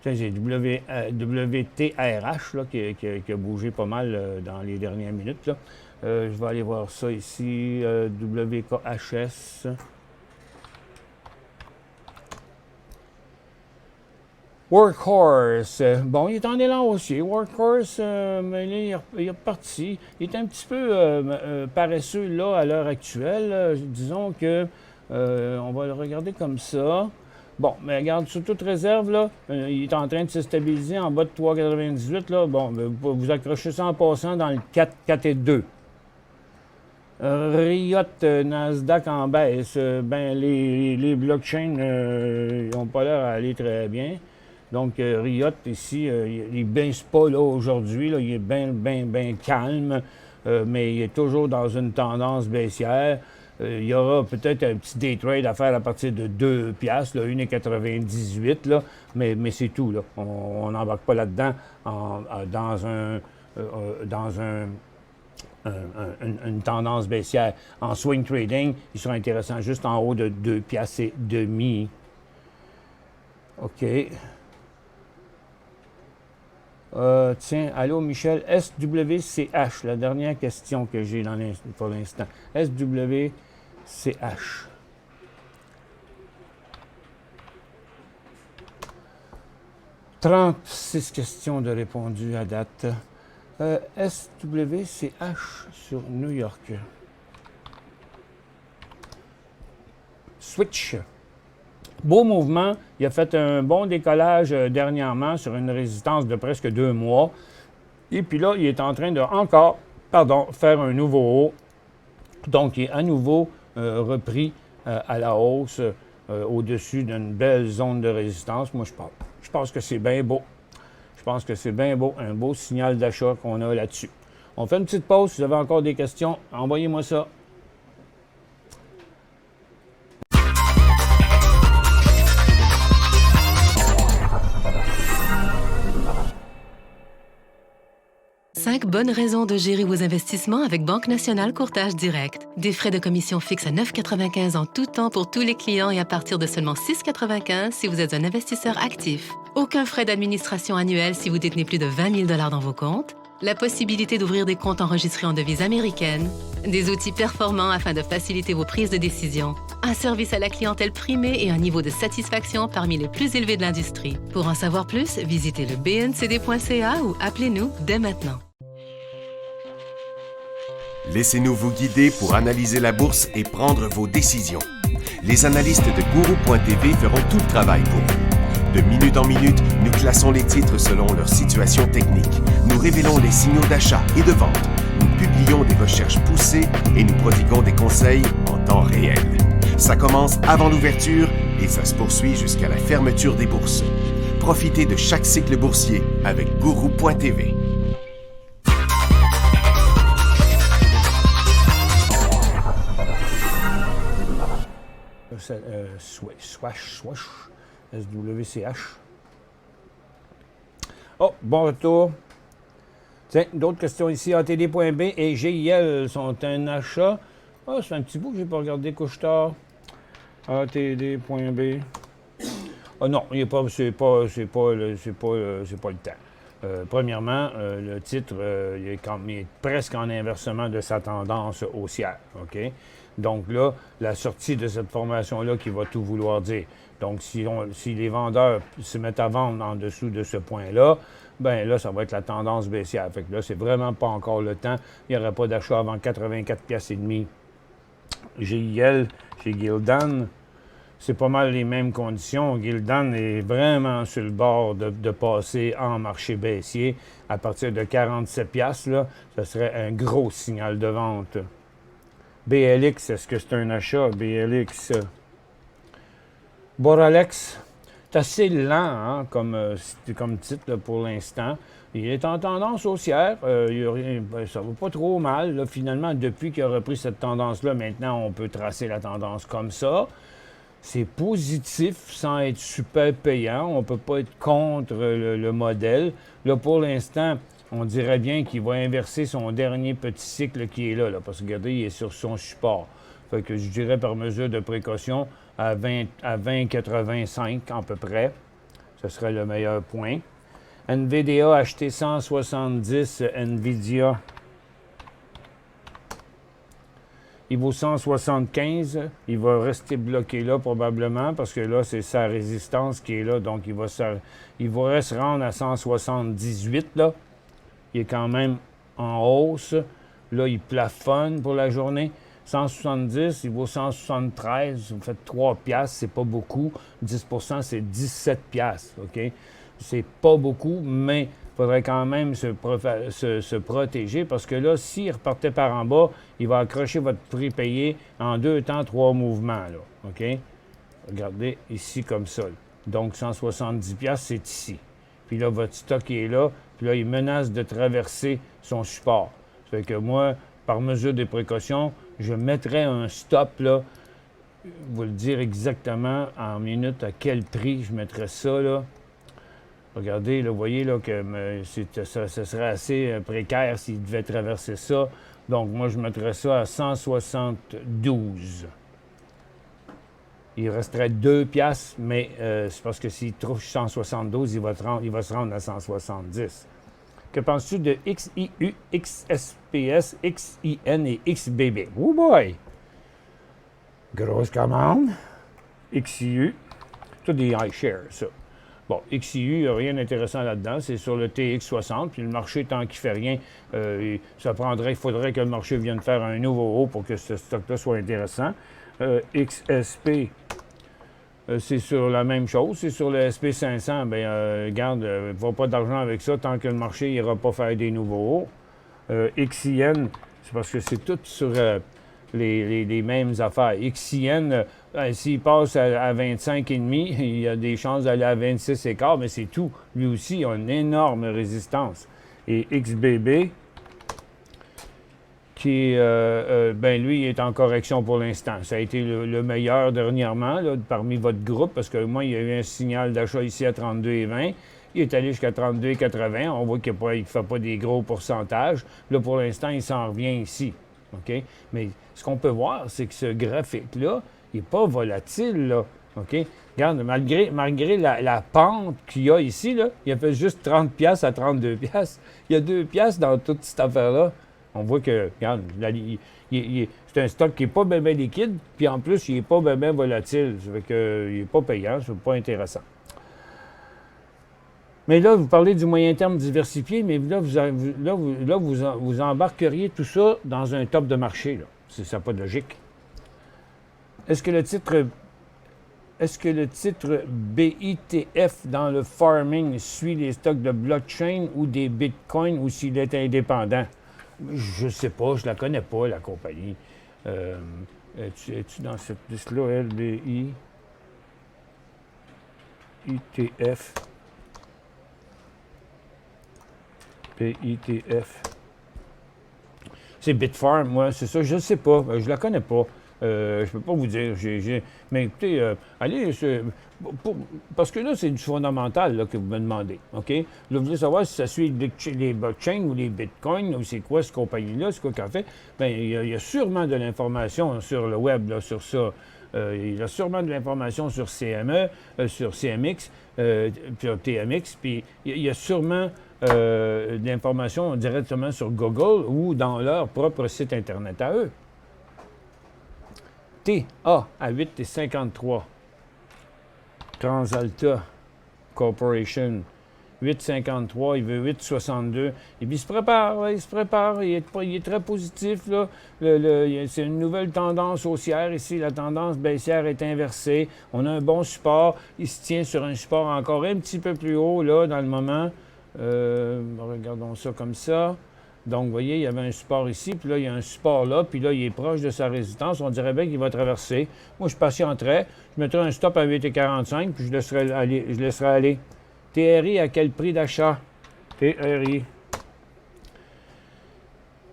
J'ai WTRH là, qui a bougé pas mal dans les dernières minutes. Là. Je vais aller voir ça ici. WKHS. Workhorse. Bon, il est en élan haussier. Workhorse, mais là, il est reparti. Il est un petit peu paresseux là à l'heure actuelle. Disons que on va le regarder comme ça. Bon, mais regarde, sous toute réserve, là, il est en train de se stabiliser en bas de 3,98. Là. Bon, vous accrochez ça en passant dans le 4,2. Riot, Nasdaq en baisse. Ben, les blockchains n'ont pas l'air à aller très bien. Donc, Riot, ici, il ne baisse pas là aujourd'hui. Là, il est bien calme, mais il est toujours dans une tendance baissière. Il y aura peut-être un petit day trade à faire à partir de 2 piastres, là, 1,98 là, mais c'est tout. Là. On n'embarque pas là-dedans dans une tendance baissière. En swing trading, ils sont intéressants juste en haut de 2 piastres et demi. OK. Tiens, allô Michel, SWCH, la dernière question que j'ai pour l'instant. SWCH. 36 questions de répondues à date. SWCH sur New York. Switch. Beau mouvement. Il a fait un bon décollage dernièrement sur une résistance de presque 2 mois. Et puis là, il est en train de faire un nouveau haut. Donc, il est à nouveau repris à la hausse au-dessus d'une belle zone de résistance. Moi, je pense que c'est bien beau. Je pense que c'est bien beau, un beau signal d'achat qu'on a là-dessus. On fait une petite pause. Si vous avez encore des questions, envoyez-moi ça. Cinq bonnes raisons de gérer vos investissements avec Banque Nationale Courtage Direct. Des frais de commission fixes à 9,95 en tout temps pour tous les clients et à partir de seulement 6,95 si vous êtes un investisseur actif. Aucun frais d'administration annuel si vous détenez plus de 20 000 dans vos comptes. La possibilité d'ouvrir des comptes enregistrés en devise américaine. Des outils performants afin de faciliter vos prises de décision. Un service à la clientèle primé et un niveau de satisfaction parmi les plus élevés de l'industrie. Pour en savoir plus, visitez le bncd.ca ou appelez-nous dès maintenant. Laissez-nous vous guider pour analyser la bourse et prendre vos décisions. Les analystes de Guru.tv feront tout le travail pour vous. De minute en minute, nous classons les titres selon leur situation technique. Nous révélons les signaux d'achat et de vente. Nous publions des recherches poussées et nous prodiguons des conseils en temps réel. Ça commence avant l'ouverture et ça se poursuit jusqu'à la fermeture des bourses. Profitez de chaque cycle boursier avec Guru.tv. Swash, SWCH. Oh, bon retour. Tiens, d'autres questions ici. ATD.B et GIL sont un achat. Ah, c'est un petit bout que j'ai pas regardé, couche-tard. ATD.B. Ah non, c'est pas le temps. Premièrement, le titre il est presque en inversement de sa tendance haussière. OK? Donc là, la sortie de cette formation-là qui va tout vouloir dire. Donc, si les vendeurs se mettent à vendre en dessous de ce point-là, bien là, ça va être la tendance baissière. Fait que là, c'est vraiment pas encore le temps. Il n'y aura pas d'achat avant 84 piastres et demi. GIL, chez Gildan, c'est pas mal les mêmes conditions. Gildan est vraiment sur le bord de passer en marché baissier. À partir de 47 piastres, là, ça serait un gros signal de vente. BLX, est-ce que c'est un achat? BLX. Boralex, c'est assez lent hein, comme titre là, pour l'instant. Il est en tendance haussière. Ça va pas trop mal. Là, finalement, depuis qu'il a repris cette tendance-là, maintenant, on peut tracer la tendance comme ça. C'est positif sans être super payant. On ne peut pas être contre le modèle. Là, pour l'instant, on dirait bien qu'il va inverser son dernier petit cycle qui est là parce que, regardez, il est sur son support. Fait que je dirais par mesure de précaution à 20,85 à peu près. Ce serait le meilleur point. NVIDIA a acheté 170 NVIDIA. Il vaut 175. Il va rester bloqué là probablement parce que là, c'est sa résistance qui est là. Donc, il va se rendre à 178 là. Il est quand même en hausse. Là, il plafonne pour la journée. 170, il vaut 173. Vous faites 3 piastres, c'est pas beaucoup. 10 c'est 17 piastres, OK? C'est pas beaucoup, mais il faudrait quand même se protéger parce que là, s'il repartait par en bas, il va accrocher votre prix payé en 2 temps, 3 mouvements, là, OK? Regardez ici comme ça. Là. Donc, 170 piastres, c'est ici. Puis là, votre stock est là. Puis là, il menace de traverser son support. Ça fait que moi, par mesure de précaution, je mettrais un stop, là. Vous le dire exactement en minutes à quel prix je mettrais ça, là. Regardez, là, vous voyez là, que ça serait assez précaire s'il devait traverser ça. Donc, moi, je mettrais ça à 172. Il resterait 2 piastres, mais c'est parce que s'il trouve 172, il va se rendre à 170. Que penses-tu de XIU, XSPS, XIN et XBB? Oh boy! Grosse commande. XIU. Tout des iShares, ça. Bon, XIU, il n'y a rien d'intéressant là-dedans. C'est sur le TX60. Puis le marché, tant qu'il ne fait rien, il faudrait que le marché vienne faire un nouveau haut pour que ce stock-là soit intéressant. XSP, c'est sur la même chose. C'est sur le SP500. Bien, regarde, il ne va pas d'argent avec ça tant que le marché n'ira pas faire des nouveaux hauts. XIN, c'est parce que c'est tout sur les mêmes affaires. XIN, s'il passe à 25,5, il y a des chances d'aller à 26,15, mais c'est tout. Lui aussi, il a une énorme résistance. Et XBB, qui, lui, il est en correction pour l'instant. Ça a été le meilleur dernièrement, là, parmi votre groupe, parce que moi, il y a eu un signal d'achat ici à 32,20. Il est allé jusqu'à 32,80. On voit qu'il ne fait pas des gros pourcentages. Là, pour l'instant, il s'en revient ici. OK? Mais ce qu'on peut voir, c'est que ce graphique-là, il n'est pas volatile, là. OK? Regarde, malgré la pente qu'il y a ici, là, il a fait juste 30 piastres à 32 piastres. Il y a 2 piastres dans toute cette affaire-là. On voit que, regarde, c'est un stock qui n'est pas bien liquide, puis en plus, il n'est pas bien volatile. Ça fait qu'il n'est pas payant, c'est pas intéressant. Mais là, vous parlez du moyen terme diversifié, mais là, vous embarqueriez tout ça dans un top de marché. Là. Ça n'a pas de logique. Est-ce que le titre BITF dans le farming suit les stocks de blockchain ou des bitcoins ou s'il est indépendant? Je ne sais pas, je ne la connais pas, la compagnie. Es-tu dans cette liste-là, LBI? ITF. BITF. C'est Bitfarm, moi, c'est ça, je ne sais pas. Je ne la connais pas. Je ne peux pas vous dire. Mais écoutez, allez, parce que là, c'est du fondamental là, que vous me demandez. OK? Là, vous voulez savoir si ça suit les blockchains ou les bitcoins ou c'est quoi cette compagnie-là, c'est quoi qu'elle fait. Bien, il y a sûrement de l'information sur le web là, sur ça. Il y a sûrement de l'information sur CME, sur CMX, puis TMX, puis il y a sûrement de l'information directement sur Google ou dans leur propre site Internet à eux. TA à 8,53. TransAlta Corporation, 8,53. Il veut 8,62. Et puis il se prépare, il est très positif. Là. C'est une nouvelle tendance haussière ici. La tendance baissière est inversée. On a un bon support. Il se tient sur un support encore un petit peu plus haut là, dans le moment. Regardons ça comme ça. Donc, vous voyez, il y avait un support ici, puis là, il y a un support là, puis là, il est proche de sa résistance. On dirait bien qu'il va traverser. Moi, je patienterais. Je mettrais un stop à 8,45, puis je laisserais aller. TRI, à quel prix d'achat? TRI.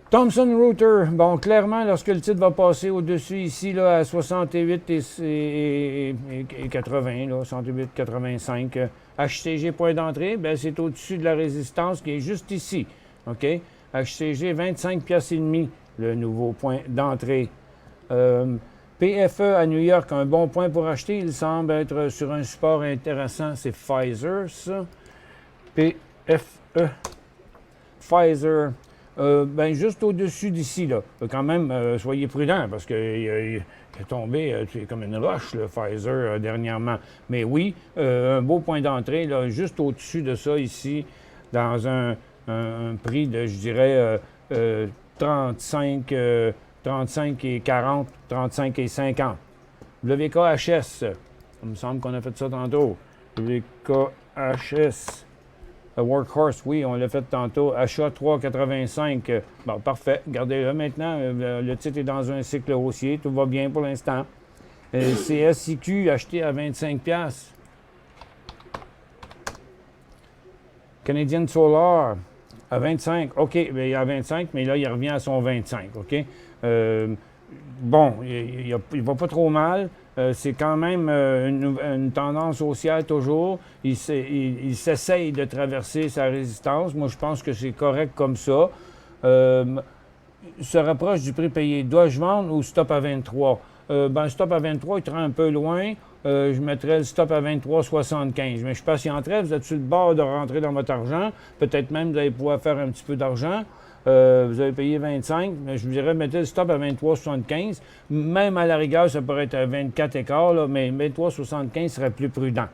Thomson Reuters. Bon, clairement, lorsque le titre va passer au-dessus ici, là, à 68 et 80, là, 68,85, HCG point d'entrée, bien, c'est au-dessus de la résistance qui est juste ici. OK? HCG, 25 piastres et demi, le nouveau point d'entrée. PFE à New York, un bon point pour acheter. Il semble être sur un support intéressant. C'est Pfizer, ça. PFE. Pfizer. Ben, juste au-dessus d'ici, là. Quand même, soyez prudents, parce qu'il est tombé comme une roche, le Pfizer, dernièrement. Mais oui, un beau point d'entrée, là, juste au-dessus de ça, ici, dans un prix de, je dirais, 35 et 40, 35 et 50. WKHS, il me semble qu'on a fait ça tantôt. WKHS. Workhorse, oui, on l'a fait tantôt. Achat 3,85. Bon, parfait. Regardez-le maintenant. Le titre est dans un cycle haussier. Tout va bien pour l'instant. CSIQ, acheté à 25 $. Canadian Solar, à 25. OK, bien, il est à 25, mais là, il revient à son 25. OK? Bon, il ne va pas trop mal. C'est quand même une tendance haussière toujours. Il s'essaye de traverser sa résistance. Moi, je pense que c'est correct comme ça. Se rapproche du prix payé. Dois-je vendre ou stop à 23? Ben, stop à 23, il te rend un peu loin. Je mettrais le stop à 23,75. Mais je patienterais. Vous êtes sur le bord de rentrer dans votre argent. Peut-être même vous allez pouvoir faire un petit peu d'argent. Vous avez payé 25, mais je vous dirais, mettez le stop à 23,75. Même à la rigueur, ça pourrait être à 24 écarts, là, mais 23,75 serait plus prudent.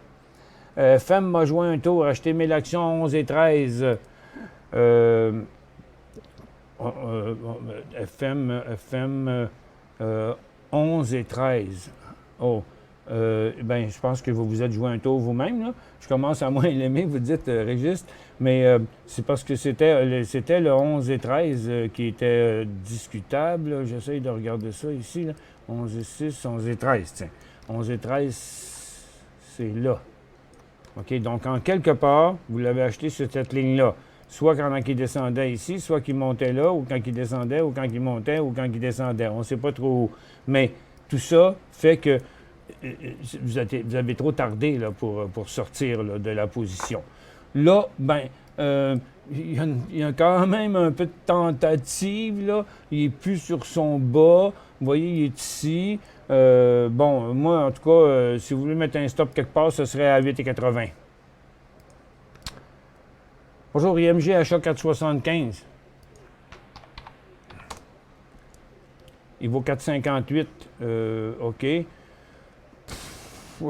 FM m'a joué un tour, acheté 1000 actions 11 et 13. FM 11 et 13. Oh. Ben, je pense que vous vous êtes joué un tour vous-même. Là. Je commence à moins l'aimer, vous dites, Régis, mais c'est parce que c'était le 11 et 13 qui était discutable. J'essaye de regarder ça ici. Là. 11 et 6, 11 et 13, tiens. 11 et 13, c'est là. OK, donc en quelque part, vous l'avez acheté sur cette ligne-là. Soit quand il descendait ici, soit qu'il montait là, ou quand il descendait, ou quand il montait, ou quand il descendait. On ne sait pas trop où. Mais tout ça fait que vous avez trop tardé là, pour sortir là, de la position. Là, ben, il y a quand même un peu de tentative. Là. Il n'est plus sur son bas. Vous voyez, il est ici. Bon, moi, en tout cas, si vous voulez mettre un stop quelque part, ce serait à 8,80. Bonjour, IMG, achat 4,75. Il vaut 4,58. OK. Tu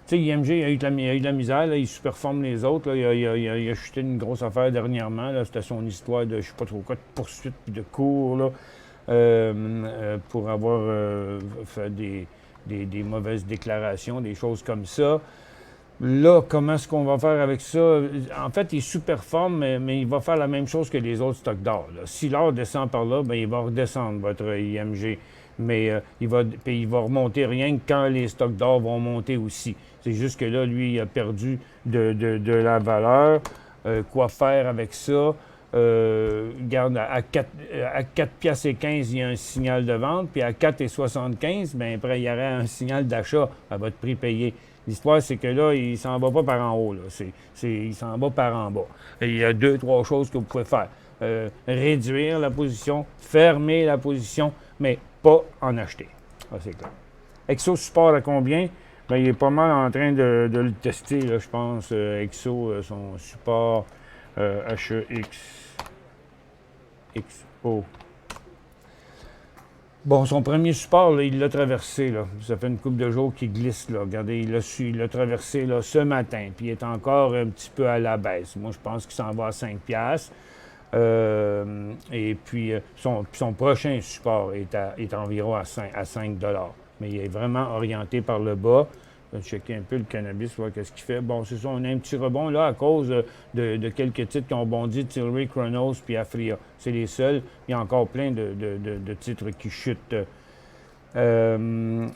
sais, IMG, il a eu de la misère, là, il sous-performe les autres. Là, il a chuté une grosse affaire dernièrement. C'était son histoire de, je ne sais pas trop quoi, de poursuite et de cours, là, pour avoir fait des mauvaises déclarations, des choses comme ça. Là, comment est-ce qu'on va faire avec ça? En fait, il sous-performe, mais il va faire la même chose que les autres stocks d'or. Là. Si l'or descend par là, bien, il va redescendre, votre IMG. Mais il va remonter rien que quand les stocks d'or vont monter aussi. C'est juste que là, lui, il a perdu de la valeur. Quoi faire avec ça? Regarde, à 4 piastres et 15, il y a un signal de vente, puis à 4,75, bien, après, il y aurait un signal d'achat à votre prix payé. L'histoire, c'est que là, il ne s'en va pas par en haut. Là. Il s'en va par en bas. Et il y a 2-3 choses que vous pouvez faire. Réduire la position, fermer la position, mais pas en acheter. Ah, c'est clair. Exo support à combien? Bien, il est pas mal en train de le tester, là, je pense. Exo, son support HEX. XO. Bon, son premier support, là, il l'a traversé. Là. Ça fait une couple de jours qu'il glisse. Là. Regardez, il l'a traversé là, ce matin. Puis il est encore un petit peu à la baisse. Moi, je pense qu'il s'en va à 5 piastres. Et puis, son prochain support est environ à 5 $. Mais il est vraiment orienté par le bas. Je vais checker un peu le cannabis, voir qu'est-ce qu'il fait. Bon, c'est ça, on a un petit rebond là à cause de quelques titres qui ont bondi, Tilray, Chronos puis Afria. C'est les seuls. Il y a encore plein de titres qui chutent. YRI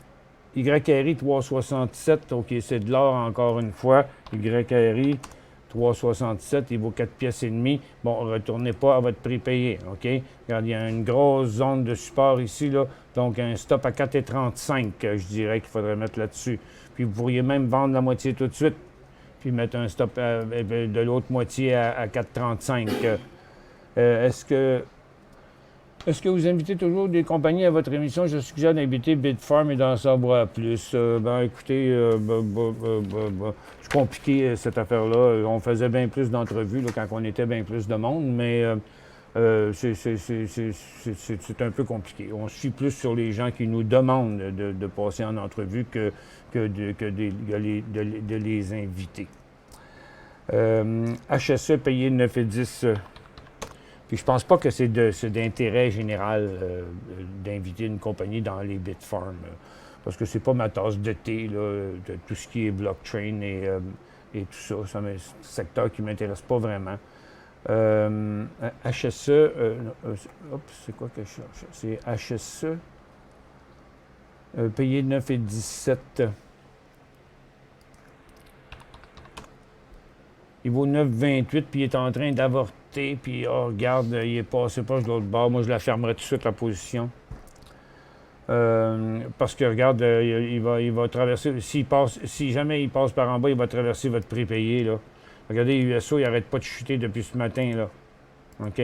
3,67. OK, c'est de l'or encore une fois. YRI 3,67, il vaut 4 pièces et demie. Bon, retournez pas à votre prix payé, OK? Regarde, il y a une grosse zone de support ici, là. Donc, un stop à 4,35, je dirais qu'il faudrait mettre là-dessus. Puis, vous pourriez même vendre la moitié tout de suite, puis mettre un stop de l'autre moitié à 4,35. Est-ce que vous invitez toujours des compagnies à votre émission? Je suggère d'inviter Bitfarm et d'en savoir plus. Ben, écoutez, c'est compliqué cette affaire-là. On faisait bien plus d'entrevues là, quand on était bien plus de monde, mais c'est un peu compliqué. On suit plus sur les gens qui nous demandent de passer en entrevue que de les inviter. HSE payé 9,10. Puis je pense pas que c'est d'intérêt général d'inviter une compagnie dans les Bitfarm. Parce que c'est pas ma tasse de thé, là, de tout ce qui est blockchain et tout ça. C'est un secteur qui m'intéresse pas vraiment. HSE, c'est quoi que je cherche? C'est HSE, payé 9,17. il vaut 9,28, puis il est en train d'avorter, puis oh, regarde, il est passé proche de l'autre bord. Moi, je la fermerai tout de suite, la position. Parce que, regarde, il va traverser, si jamais il passe par en bas, il va traverser votre prépayé, là. Regardez, USO, il n'arrête pas de chuter depuis ce matin, là. OK?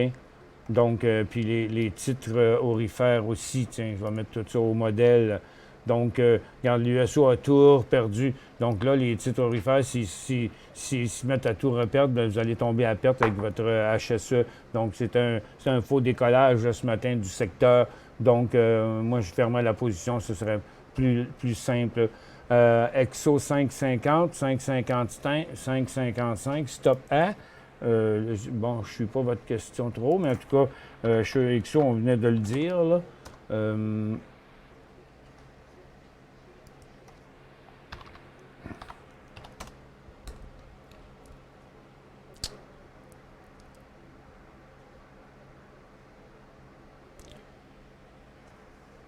Donc, puis les titres aurifères aussi, tiens, je vais mettre tout ça au modèle. Donc, regarde, l'USO a tout perdu. Donc là, les titres aurifères, s'ils se mettent à tout reperdre, bien, vous allez tomber à perte avec votre HSE. Donc, c'est un faux décollage là, ce matin du secteur. Donc, moi, je fermerais la position, ce serait plus simple. Exo 5,50, 5,55, 5,55, stop à. Bon, je ne suis pas votre question trop, mais en tout cas, chez Exo, on venait de le dire, là.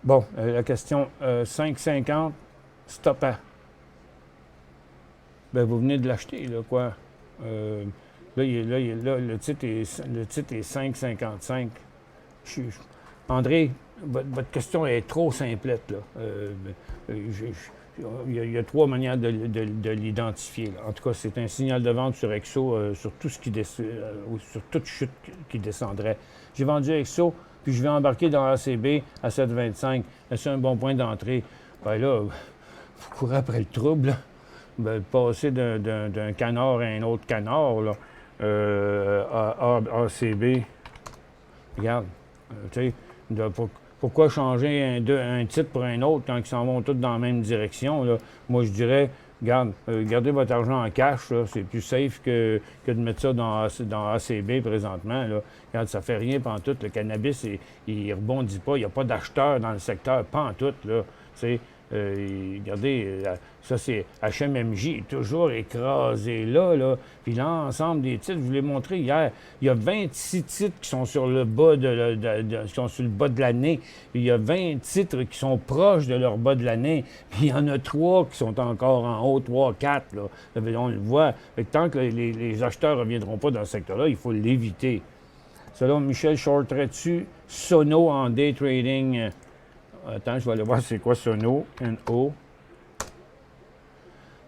Bon, la question 5,50, stop à. Ben, vous venez de l'acheter, là, quoi. Là, le titre est 5,55. André, votre question est trop simplette, là. Il y a 3 manières de l'identifier, là. En tout cas, c'est un signal de vente sur Exo, sur tout ce qui sur toute chute qui descendrait. J'ai vendu Exo, puis je vais embarquer dans ACB à 7,25. Est-ce un bon point d'entrée? Ben là, vous courez après le trouble, là. Ben, passer d'un canard à un autre canard, là. ACB. Regarde, tu sais, pourquoi changer un titre pour un autre quand ils s'en vont tous dans la même direction, là? Moi, je dirais, regarde, gardez votre argent en cash, là, c'est plus safe que de mettre ça dans ACB présentement, là. Regarde, ça fait rien pantoute. Le cannabis, il rebondit pas. Il n'y a pas d'acheteurs dans le secteur pantoute, là. Tu sais, regardez, ça c'est HMMJ, toujours écrasé là, là. Puis l'ensemble des titres, je vous l'ai montré hier, il y a 26 titres qui sont sur le bas qui sont sur le bas de l'année. Il y a 20 titres qui sont proches de leur bas de l'année. Puis il y en a 3 qui sont encore en haut, 3, 4, là. On le voit. Fait que tant que les acheteurs ne reviendront pas dans ce secteur-là, il faut l'éviter. Selon Michel, shorterais dessus Sono en day trading. Attends, je vais aller voir c'est quoi Sono, N-O.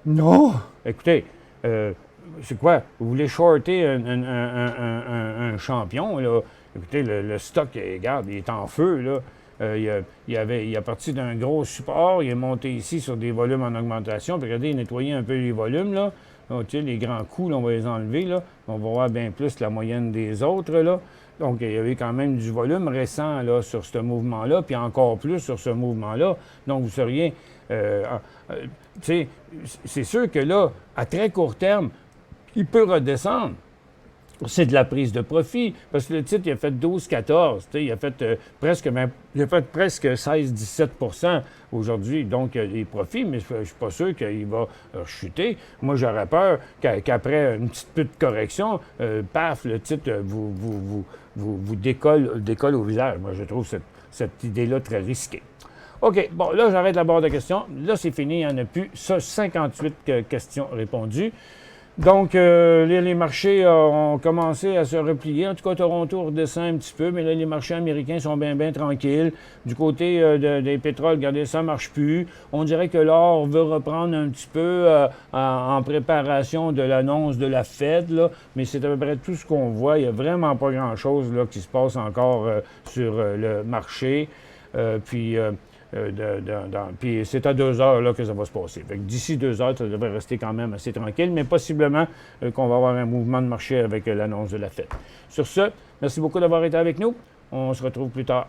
Non! Écoutez, c'est quoi? Vous voulez shorter un champion, là? Écoutez, le stock, regarde, il est en feu, là. Il a parti d'un gros support, il est monté ici sur des volumes en augmentation. Puis regardez, il a nettoyé un peu les volumes, là. Donc, tu sais, les grands coups, là, on va les enlever, là. On va voir bien plus la moyenne des autres, là. Donc, il y avait quand même du volume récent là, sur ce mouvement-là, puis encore plus sur ce mouvement-là. Donc, vous seriez... tu sais, c'est sûr que là, à très court terme, il peut redescendre. C'est de la prise de profit, parce que le titre, il a fait 12-14, il a fait presque 16-17 aujourd'hui. Donc, les profits, mais je ne suis pas sûr qu'il va chuter. Moi, j'aurais peur qu'après une petite peu de correction, paf, le titre vous décolle au visage. Moi, je trouve cette idée-là très risquée. OK, bon, là, j'arrête la barre de questions. Là, c'est fini, il n'y en a plus. Ça, 58 questions répondues. Donc, les marchés ont commencé à se replier. En tout cas, Toronto redescend un petit peu, mais là, les marchés américains sont bien tranquilles. Du côté des pétroles, regardez, ça ne marche plus. On dirait que l'or veut reprendre un petit peu en préparation de l'annonce de la Fed, là, mais c'est à peu près tout ce qu'on voit. Il n'y a vraiment pas grand-chose là, qui se passe encore sur le marché. Puis c'est à 2 heures là, que ça va se passer. D'ici 2 heures, ça devrait rester quand même assez tranquille, mais possiblement qu'on va avoir un mouvement de marché avec l'annonce de la Fed. Sur ce, merci beaucoup d'avoir été avec nous. On se retrouve plus tard.